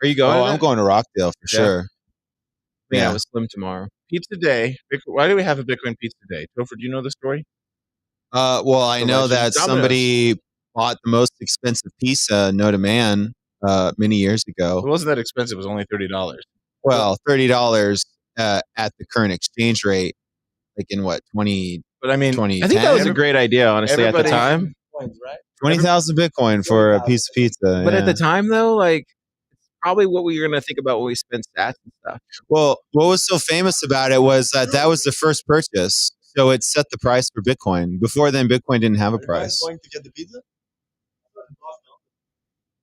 Are you going? Oh, to I'm that? going to Rockdale for Yeah. sure. Yeah, Yeah. with Slim tomorrow. Pizza Day. Why do we have a Bitcoin Pizza Day? Topher, do you know the story? Well, I know Legend that Domino's. somebody bought the most expensive pizza known to man many years It ago. wasn't that expensive. It was only $30. Well, $30 at the current exchange rate, like in what 20 But I mean, 2010. I think that was a great idea, honestly, at the everybody- time. 20,000 Bitcoin for a piece of pizza. But yeah. at the time, though, like it's probably what we were going to think about when we spent stats and stuff. Well, what was so famous about it was that was the first purchase. So it set the price for Bitcoin. Before then, Bitcoin didn't have a price. Going to get the pizza?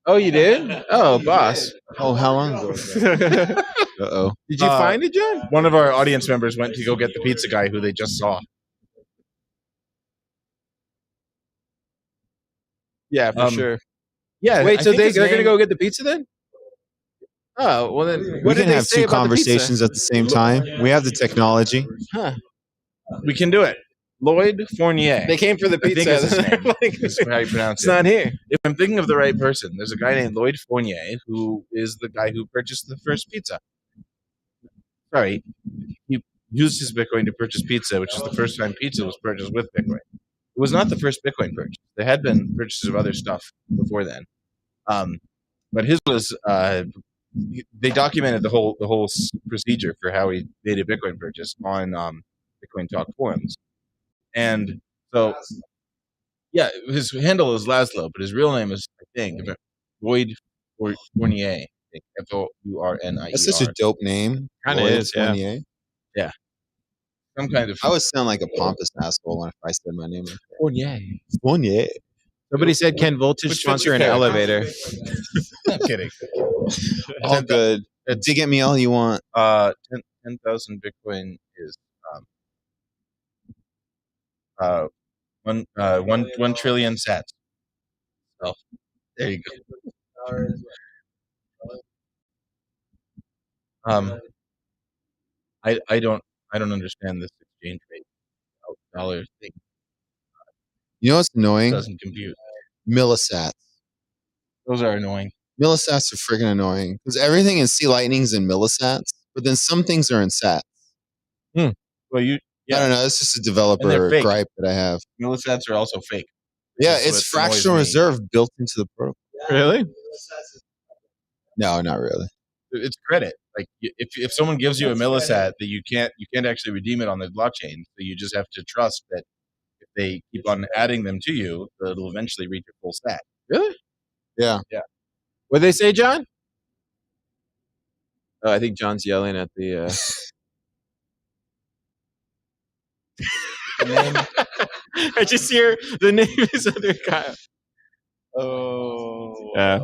Oh, you did? Oh, boss. Oh, how long ago? Uh-oh. Did you find it, John? One of our audience members went to go get the pizza guy who they just saw. Yeah, for sure. Yeah. Wait, I so think his they're gonna name- go get the pizza then? Oh, well then, We what did can they have say two about the pizza? conversations at the same time. We have the technology. Huh. We can do it. Lloyd Fournier. They came for the I think pizza. is his name. Like, Is how you pronounce it's it. not here. If I'm thinking of the right person, there's a guy named Lloyd Fournier who is the guy who purchased the first pizza. Sorry, he used his Bitcoin to purchase pizza, which is the first time pizza was purchased with Bitcoin. It was not the first Bitcoin purchase. There had been purchases of other stuff before then, but his was. They documented the whole procedure for how he made a Bitcoin purchase on Bitcoin Talk forums, and so yeah, his handle is Laszlo, but his real name is I think Lloyd Fournier, Fournier. That's such a dope name. Kinda Lloyd is, yeah. Fournier. Some kind of I would sound like a pompous asshole when I said my name. Fournier. Fournier. Somebody said, "Can Voltage Which sponsor fits an the elevator?" I'm kidding. All good. Dig at me all you want. 10,000 Bitcoin is 1 trillion sats. So there you go. I don't understand this exchange rate dollar thing. You know what's It annoying? doesn't compute. Millisats. Those are annoying. Millisats are freaking annoying because everything in C Lightning's in millisats, but then some things are in sats. Well, I don't know. It's just a And they're developer fake. gripe that I have. Millisats are also fake. Yeah, So it's it annoys fractional me. reserve built into the protocol. Really? No, not really. It's credit. Like if someone gives you a millisat that you can't actually redeem it on the blockchain, so you just have to trust that if they keep on adding them to you, that it'll eventually reach your full stat. Really? Yeah. What did they say, John? Oh, I think John's yelling at the. I just hear the name is other guy. Oh. Yeah.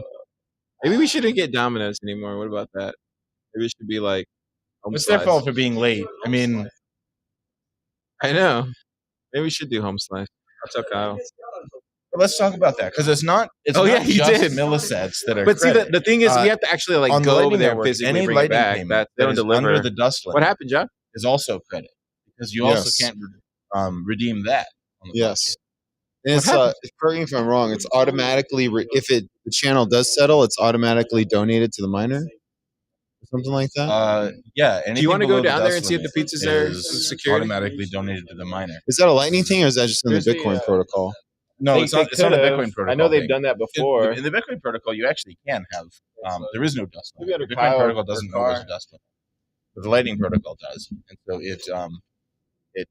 Maybe we shouldn't get Domino's anymore. What about that? Maybe it should be like. Home It's their slice. fault for being late. I mean, I know. Maybe we should do home slice. I'll tell Kyle. but let's talk about that because it's not. It's Oh, not yeah, you just did. millisats that are. But see, credit. the thing is, Uh, we have to actually like on the go over Lightning there and network, physically any bring it Lightning back. payment That they that don't is deliver. under the dust limit What happened, John? is also credit because you Yes. also can't redeem that. On the Yes. blockchain. And it's correct me if I'm wrong. It's automatically if the channel does settle, it's automatically donated to the miner, or something like that. Yeah. Do you want to anything go below the down there dust and see if the limit pizza's there? is Security. automatically donated to the miner. Is that a Lightning thing, or is that just in the There's the, Bitcoin protocol? No, They- it's not. they It's not a could've. Bitcoin protocol. I know they've thing. done that before. In the Bitcoin protocol, you actually can have. There is no dust limit. Maybe The under Bitcoin Kyle protocol or doesn't know Car. there's a dust limit, but the Lightning protocol does, and so it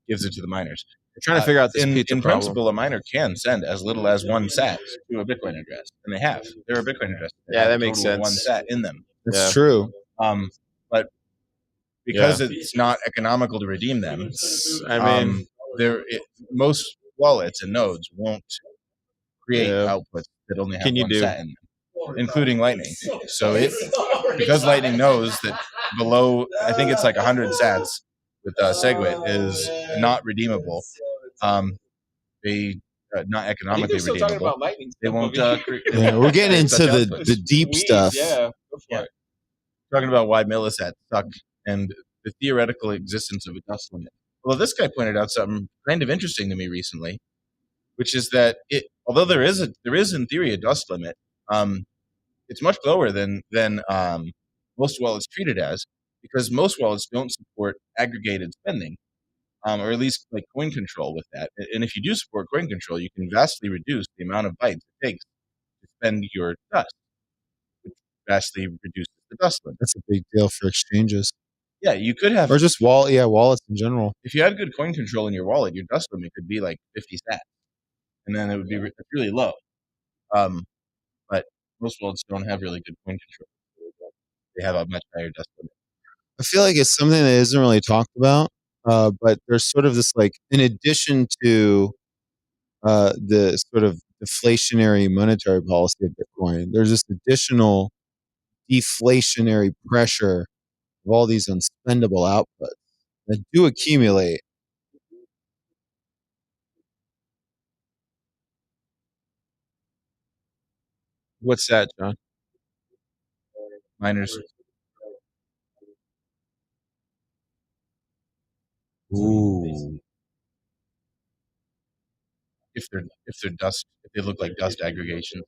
gives it to the miners. We're trying to figure out this in pizza in problem. principle, a miner can send as little as 1 sat to a Bitcoin address, and they have. There are Bitcoin addresses. Yeah, have that a makes total of 1 sense. sat in them. It's Yeah. true. But because it's not economical to redeem them, I mean, most wallets and nodes won't create outputs that only have Can you 1 do? sat in them, including Lightning. So because Lightning knows that below, I think it's like 100 sats with SegWit is not redeemable. They not economically redeemable. They won't. Yeah, we're getting into such the outputs. deep stuff. Yeah, go for Yeah. it. Talking about why millisats suck and the theoretical existence of a dust limit. Well, this guy pointed out something kind of interesting to me recently, which is that although there is in theory a dust limit, it's much lower than most wallets treat it as, because most wallets don't support aggregated spending, or at least like coin control with that. And if you do support coin control, you can vastly reduce the amount of bytes it takes to spend your dust, which vastly reduces the dust limit. That's a big deal for exchanges, Yeah, you could have, or just wallets in general. if you had good coin control in your wallet, your dust limit could be like 50 sats, and then it would be really low. But most wallets don't have really good coin control. They have a much higher dust limit. I feel like it's something that isn't really talked about, but there's sort of this like, in addition to the sort of deflationary monetary policy of Bitcoin, there's this additional deflationary pressure of all these unspendable outputs that do accumulate. What's that, John? Miners. Ooh. If they're dust, if they look like dust aggregations.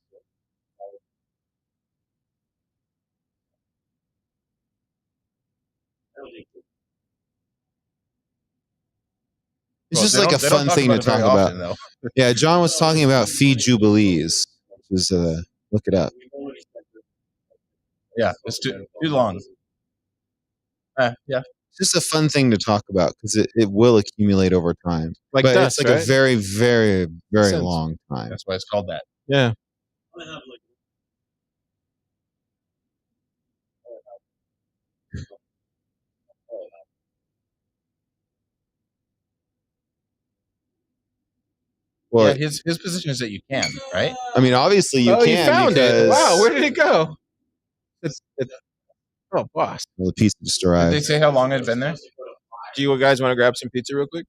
It's just like a fun thing to talk about. Often, Yeah, John was talking about fee jubilees. Just look it up. Yeah, it's too long. Yeah. It's just a fun thing to talk about because it will accumulate over time. Like but dust, it's like right? a very, very, very Sense. long time. That's why it's called that. Yeah. Well, Yeah, his position is that you can, right? I mean, obviously you Oh, can you found because it. Wow, where did it go? Oh, boss. the piece just Did arrived. they say how long it had been there? Do you guys want to grab some pizza real quick?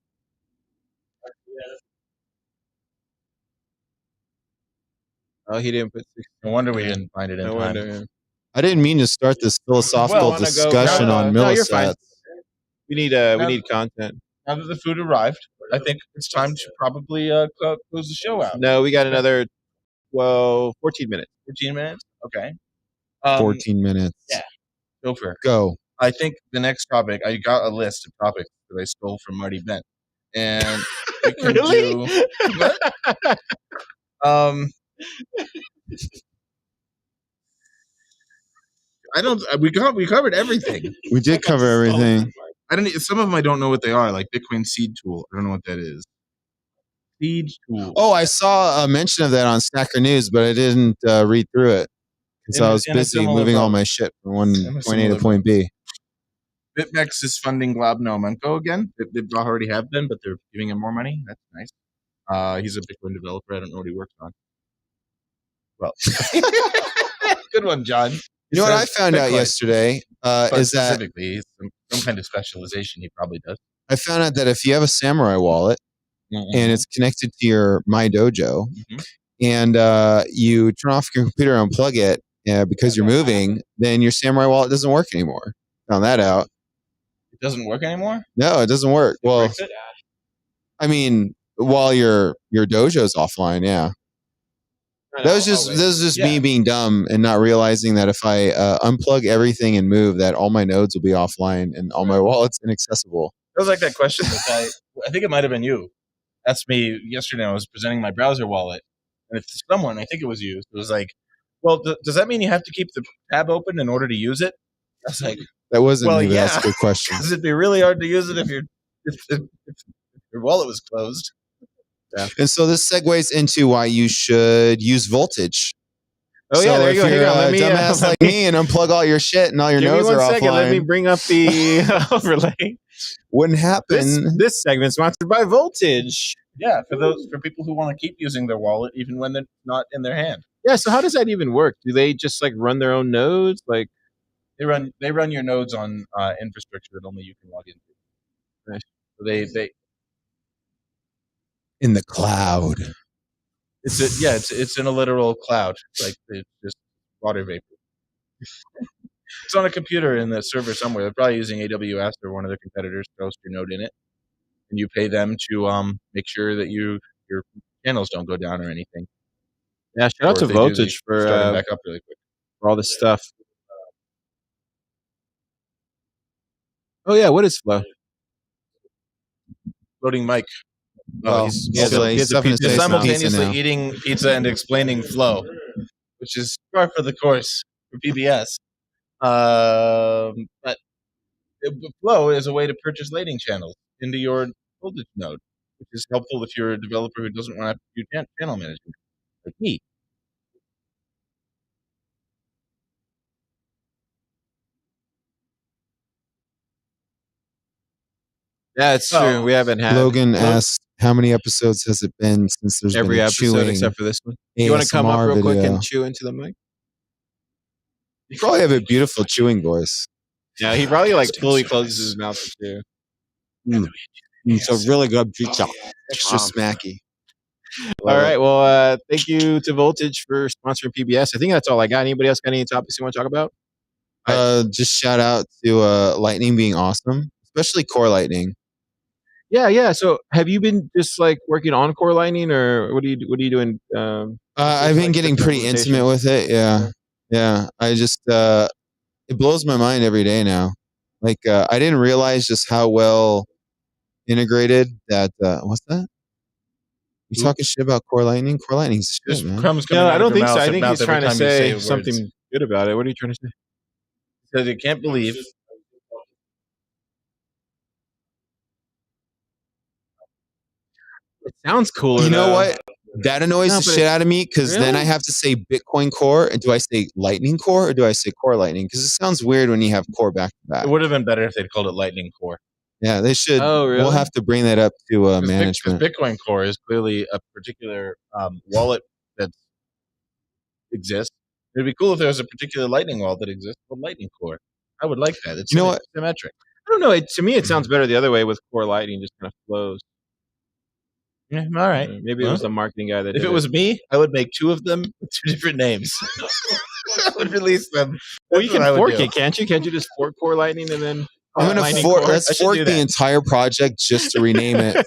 Oh, he didn't put 6. No wonder we didn't find it in No time. wonder. Yeah. I didn't mean to start this philosophical Well, wanna go discussion grab- on no, you're fine. millisats. We need content. Now that the food arrived, I think it's time to probably close the show out. No, we got another 14 minutes. 15 minutes? Okay. 14 minutes. yeah. Go for it. Go. I think the next topic, I got a list of topics that I stole from Marty Bent. And we can Really? do... What? I don't... We covered everything. We did cover everything. Some of them I don't know what they are, like Bitcoin Seed Tool. I don't know what that is. Seed Tool. Oh, I saw a mention of that on Stacker News, but I didn't read through it because I was In a busy similar moving all boat. my shit from one In a point A similar to point B. BitMEX is funding Glab Nomenko again. They already have been, but they're giving him more money. That's nice. He's a Bitcoin developer. I don't know what he works on. Well, good one, John. You know what I found out Bitcoin. yesterday But is that specifically some kind of specialization he probably does. I found out that if you have a Samurai wallet and it's connected to your My Dojo, and you turn off your computer and unplug it because you're moving, then your Samurai wallet doesn't work anymore. Found that out. It doesn't work anymore? No, it doesn't work. Well, Breaks it? I mean, while your dojo's offline, yeah. That was just me being dumb and not realizing that if I unplug everything and move, that all my nodes will be offline and all my wallets inaccessible. It was like that question that I think it might have been you, asked me yesterday. I was presenting my browser wallet, and if someone, I think it was you, it was like, well, does that mean you have to keep the tab open in order to use it? I was like, That wasn't well, me, but yeah. that's a good question. Because it'd be really hard to use it if your wallet was closed. Yeah. And so this segues into why you should use voltage. Oh, yeah, there you go. If you're Hang on. Let me, dumbass like me and unplug all your shit and all your give me nodes one are second. Let me offline, bring up the overlay. wouldn't happen. This segment sponsored by Voltage. Yeah, for people who want to keep using their wallet even when they're not in their hand. Yeah, so how does that even work? Do they just like run their own nodes? Like They run your nodes on infrastructure that only you can log into. Nice. So they In the cloud. it's in a literal cloud. Like it's just water vapor. It's on a computer in the server somewhere. They're probably using AWS or one of their competitors to host your node in it, and you pay them to make sure that your channels don't go down or anything. yeah, shout out Or to if they do, Voltage they start for it back up really quick. all this stuff. Oh yeah, what is Flow? Loading Mike. Well, He's hopefully he has a stuffing his pizza. face in pizza simultaneously now. eating pizza and explaining flow, which is par for the course for PBS. But flow is a way to purchase lading channels into your voltage node, which is helpful if you're a developer who doesn't want to do channel management, like me. Yeah, it's true. We haven't had Logan asked, how many episodes has it been since there's every been a episode chewing except for this one. You want to come up ASMR real quick video? and chew into the mic? You probably have a beautiful chewing voice. Yeah, he probably like fully closes his mouth too. It's a really good pizza. Extra smacky. All right. Well, thank you to Voltage for sponsoring PBS. I think that's all I got. Anybody else got any topics you want to talk about? Just shout out to Lightning being awesome, especially Core Lightning. Yeah. So, have you been just like working on Core Lightning, or what are you doing? I've been getting pretty intimate with it. Yeah. I just it blows my mind every day now. Like I didn't realize just how well integrated that. What's that? You talking shit about Core Lightning? Core Lightning's shit, man. Crumbs coming No, out I of don't your think so. mouth I and think mouth he's every trying to time you say words. something good about it. What are you trying to say? Because you can't believe. It sounds cooler. You know though. what? That annoys the shit out of me because then I have to say Bitcoin Core. And do I say Lightning Core or do I say Core Lightning? Because it sounds weird when you have Core back to back. It would have been better if they'd called it Lightning Core. Yeah, they should. Oh, really? We'll have to bring that up to Because management. Bitcoin Core is clearly a particular wallet that exists. It'd be cool if there was a particular Lightning wallet that exists called Lightning Core. I would like that. It's You know what? symmetric. I don't know. To me, it sounds better the other way with Core Lightning, just kind of flows. Yeah, all right. Maybe it was the marketing guy that. If did it was me, I would make two of them with two different names. I would release them. Well, you That's what I can would fork do. it, can't you? Can't you just fork Core Lightning and then I'm gonna Lightning fork. Core? Let's I should fork do the that. entire project just to rename it.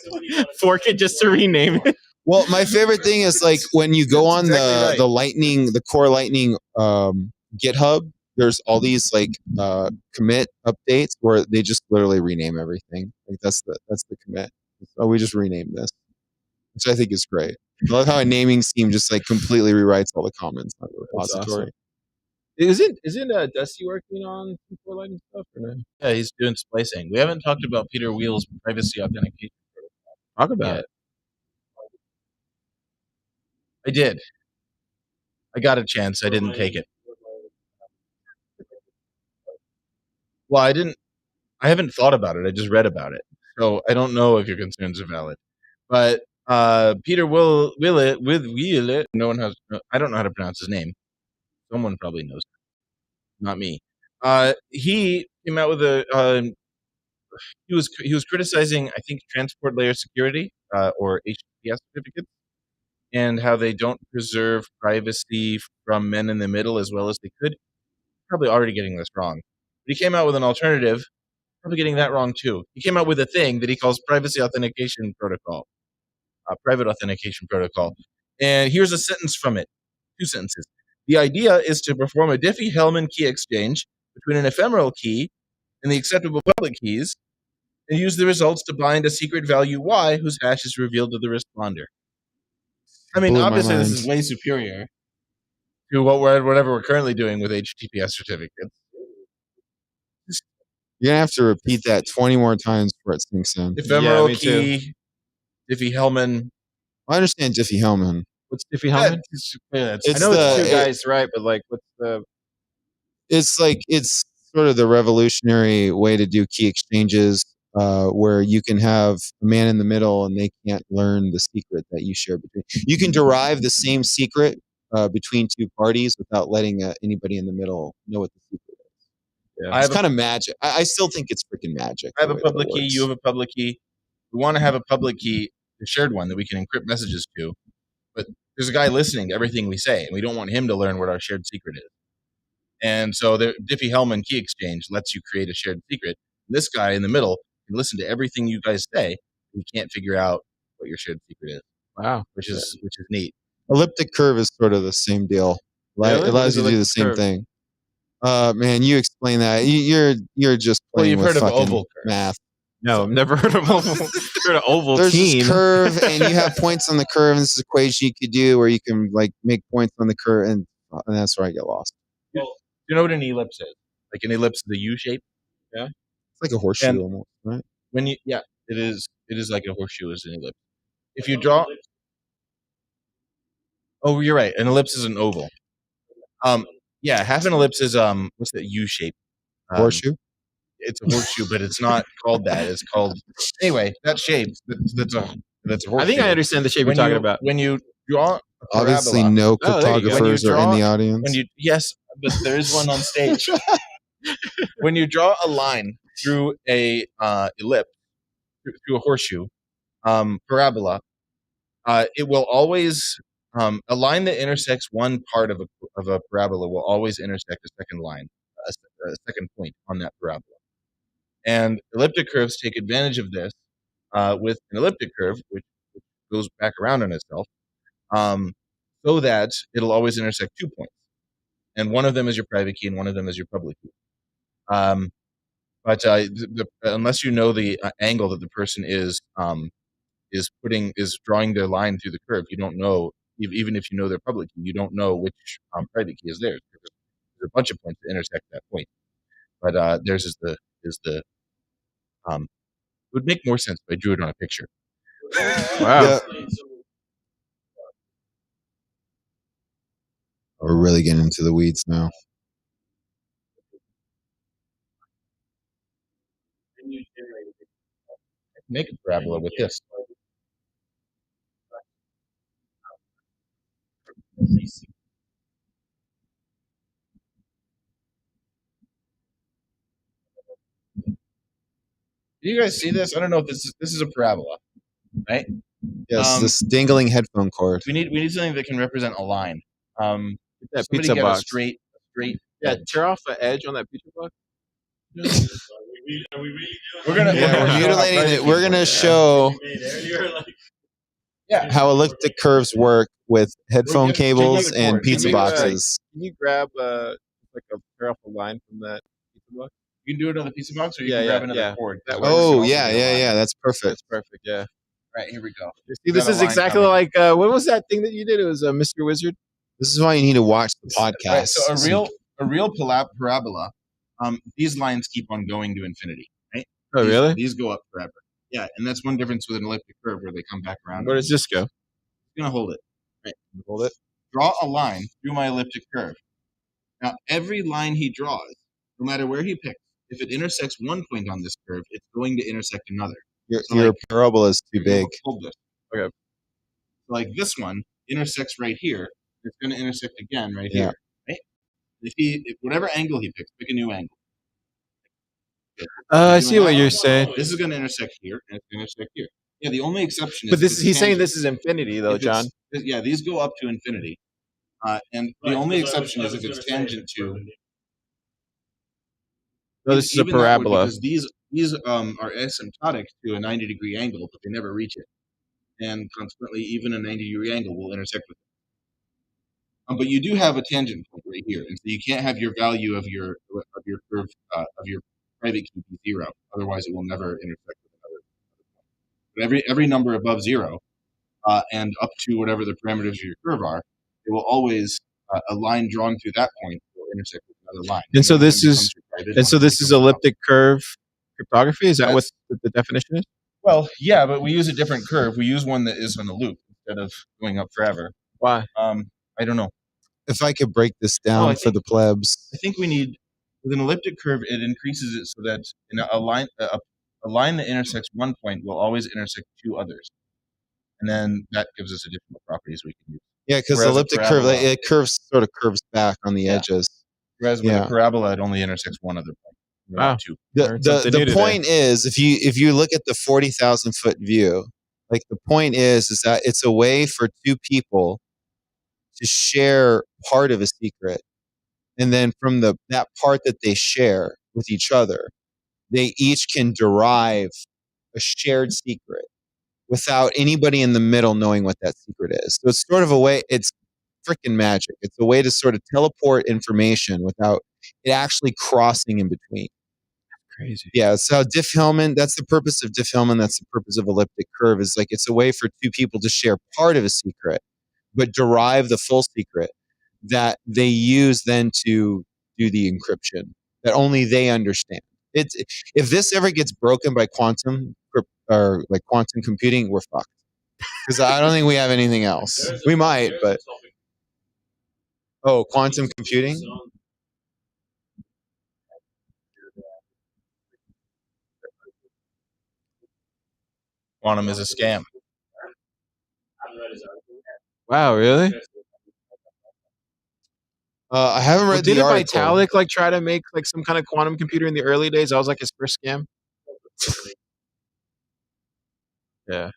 Fork it just to rename it. Well, my favorite thing is like when you go on exactly right. the Lightning, the Core Lightning GitHub. There's all these like commit updates where they just literally rename everything. Like that's the commit. Oh, we just renamed this, which I think is great. I love how a naming scheme just like completely rewrites all the comments on the repository. Isn't Dusty working on some Core Lightning stuff or no? Yeah, he's doing splicing. We haven't talked about Peter Wheel's privacy authentication. Talk about Yeah. it. I did. I got a chance. I didn't take it. Well, I haven't thought about it. I just read about it. So I don't know if your concerns are valid. But Peter will it. No one has. I don't know how to pronounce his name. Someone probably knows. Not me. He came out with a. He was criticizing, I think, transport layer security or HTTPS certificates, and how they don't preserve privacy from men in the middle as well as they could. Probably already getting this wrong. But he came out with an alternative. Probably getting that wrong too. He came out with a thing that he calls privacy authentication protocol, private authentication protocol. And here's a sentence from it. 2 sentences. The idea is to perform a Diffie-Hellman key exchange between an ephemeral key and the acceptable public keys, and use the results to bind a secret value Y whose hash is revealed to the responder. I mean, Blew my obviously, this mind. is way superior to whatever we're currently doing with HTTPS certificates. You're gonna have to repeat that 20 more times before it sinks in. Ephemeral me too. key, Diffie-Hellman. I understand Diffie-Hellman. What's Diffie-Hellman? Yeah, It's I know it's the- two guys, right? But like, what's the? It's sort of the revolutionary way to do key exchanges, where you can have a man in the middle and they can't learn the secret that you share between. You can derive the same secret between two parties without letting anybody in the middle know what the secret is. Yeah. It's kind of magic. I still think it's freaking magic. I have the a way that public key. works. You have a public key. We want to have a public key, a shared one that we can encrypt messages to. But there's a guy listening to everything we say, and we don't want him to learn what our shared secret is. And so the Diffie-Hellman key exchange lets you create a shared secret. And this guy in the middle can listen to everything you guys say. And he can't figure out what your shared secret is, Wow. which is neat. Elliptic curve is sort of the same deal. Really? It What allows is you to do the elliptic same curve? thing. Man, you explain that. You're just Well, playing you've with heard of fucking oval curve. math. No, I've never heard of oval. Heard of oval There's teen. this curve, and you have points on the curve, and this equation you could do where you can like make points on the curve, and that's where I get lost. Do you know what an ellipse is? Like an ellipse is a U shape. It's like a horseshoe And- almost, right? It is like a horseshoe is an ellipse. If you draw, oh, you're right. An ellipse is an oval. Half an ellipse is what's that U shape? Horseshoe. It's a horseshoe, but it's not called that. It's called anyway. That shape. That's a horseshoe. I think I understand the shape you're talking about. When you draw a Obviously, parabola, no Oh, there you go. cryptographers are in draw- the audience. but there is one on stage. When you draw a line through a ellipse, through a horseshoe, parabola, it will always a line that intersects one part of a parabola will always intersect a second line, a second point on that parabola. And elliptic curves take advantage of this with an elliptic curve, which goes back around on itself, so that it'll always intersect 2 points. And one of them is your private key and one of them is your public key. But unless you know the angle that the person is drawing their line through the curve, you don't know, even if you know their public key, you don't know which private key is theirs. There's a bunch of points that intersect that point. But theirs is the it would make more sense if I drew it on a picture. Wow. Yeah. We're really getting into the weeds now. Make a parabola with this. Do you guys see this? I don't know if this is a parabola, right? Yes, this dangling headphone cord. We need something that can represent a line. That Somebody pizza get box. a straight. Yeah, edge. tear off the edge on that pizza box. We're gonna We're mutilating it. We're gonna show how elliptic curves work with headphone Check cables the and cord. pizza Can you, boxes. Can you grab like a tear off a line from that pizza box? You can do it on the pizza box, or you Yeah, can grab yeah, another yeah. cord. That way we can Oh also yeah, get a line. yeah. That's perfect. That's perfect. Yeah. Right, here we go. See, this Got a is line exactly coming. like what was that thing that you did? It was Mr. Wizard. This is why you need to watch the podcast. Right, so a real parabola, these lines keep on going to infinity, right? Oh, really? These go up forever. Yeah, and that's one difference with an elliptic curve where they come back around. Where does this go? I'm gonna hold it. Right, Hold it. draw a line through my elliptic curve. Now, every line he draws, no matter where he picks, if it intersects one point on this curve, it's going to intersect another. Your parabola is too big. Hold this. Okay. So like this one intersects right here. It's going to intersect again right Yeah. here. Right? If whatever angle he picks, pick a new angle. I see what you're saying. This is going to intersect here, and it's going to intersect here. Yeah, the only exception is. But if it's he's saying tangent. this is infinity, though, If it's- John. Yeah, these go up to infinity, and the only exception is if it's tangent to. No, this is a even that would, parabola. because these are asymptotic to a 90-degree angle, but they never reach it, and consequently, even a 90-degree angle will intersect with it. But you do have a tangent point right here, and so you can't have your value of your curve of your private key be 0, otherwise it will never intersect with another point. But every number above 0 and up to whatever the parameters of your curve are, it will always a line drawn through that point will intersect with another line. And so one this becomes is your private, and one so this is becomes your elliptic curve cryptography. Is that what That's- the definition is? Well, yeah, but we use a different curve. We use one that is on a loop instead of going up forever. Why? I don't know. If I could break this down I for the plebs. I think we need with an elliptic curve. It increases it so that in a line that intersects one point will always intersect 2 others, and then that gives us additional properties we can use. Yeah, because Whereas a elliptic curve, parabola- it sort of curves back on the Yeah. edges. Whereas with Yeah. a parabola, it only intersects one other point. Wow. Not 2. Learned something new The today. point is, if you look at the 40,000-foot view, like the point is that it's a way for 2 people to share part of a secret, and then from that part that they share with each other, they each can derive a shared secret without anybody in the middle knowing what that secret is. So it's sort of a way. It's freaking magic. It's a way to sort of teleport information without it actually crossing in between. Crazy. Yeah, so Diffie-Hellman, that's the purpose of Diffie-Hellman, that's the purpose of elliptic curve, is like it's a way for 2 people to share part of a secret, but derive the full secret that they use then to do the encryption that only they understand. If this ever gets broken by quantum or like quantum computing, we're fucked. Because I don't think we have anything else. We might, but quantum computing? Quantum is a scam. Wow, really? I haven't read the Didn't article. Vitalik like try to make like some kind of quantum computer in the early days? That was like his first scam. Yeah.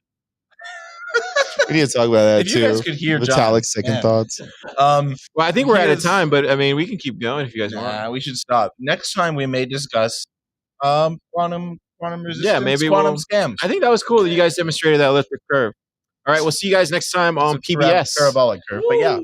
We need to talk about that If too. you guys could hear John, Vitalik's second man. thoughts. Well, I think we're out of Here's- time, but I mean, we can keep going if you guys want. Nah, we should stop. Next time we may discuss quantum resistance, maybe quantum we'll- scams. I think that was cool that you guys demonstrated that elliptic curve. All right, we'll see you guys next time on It's a PBS. parabolic curve, but yeah.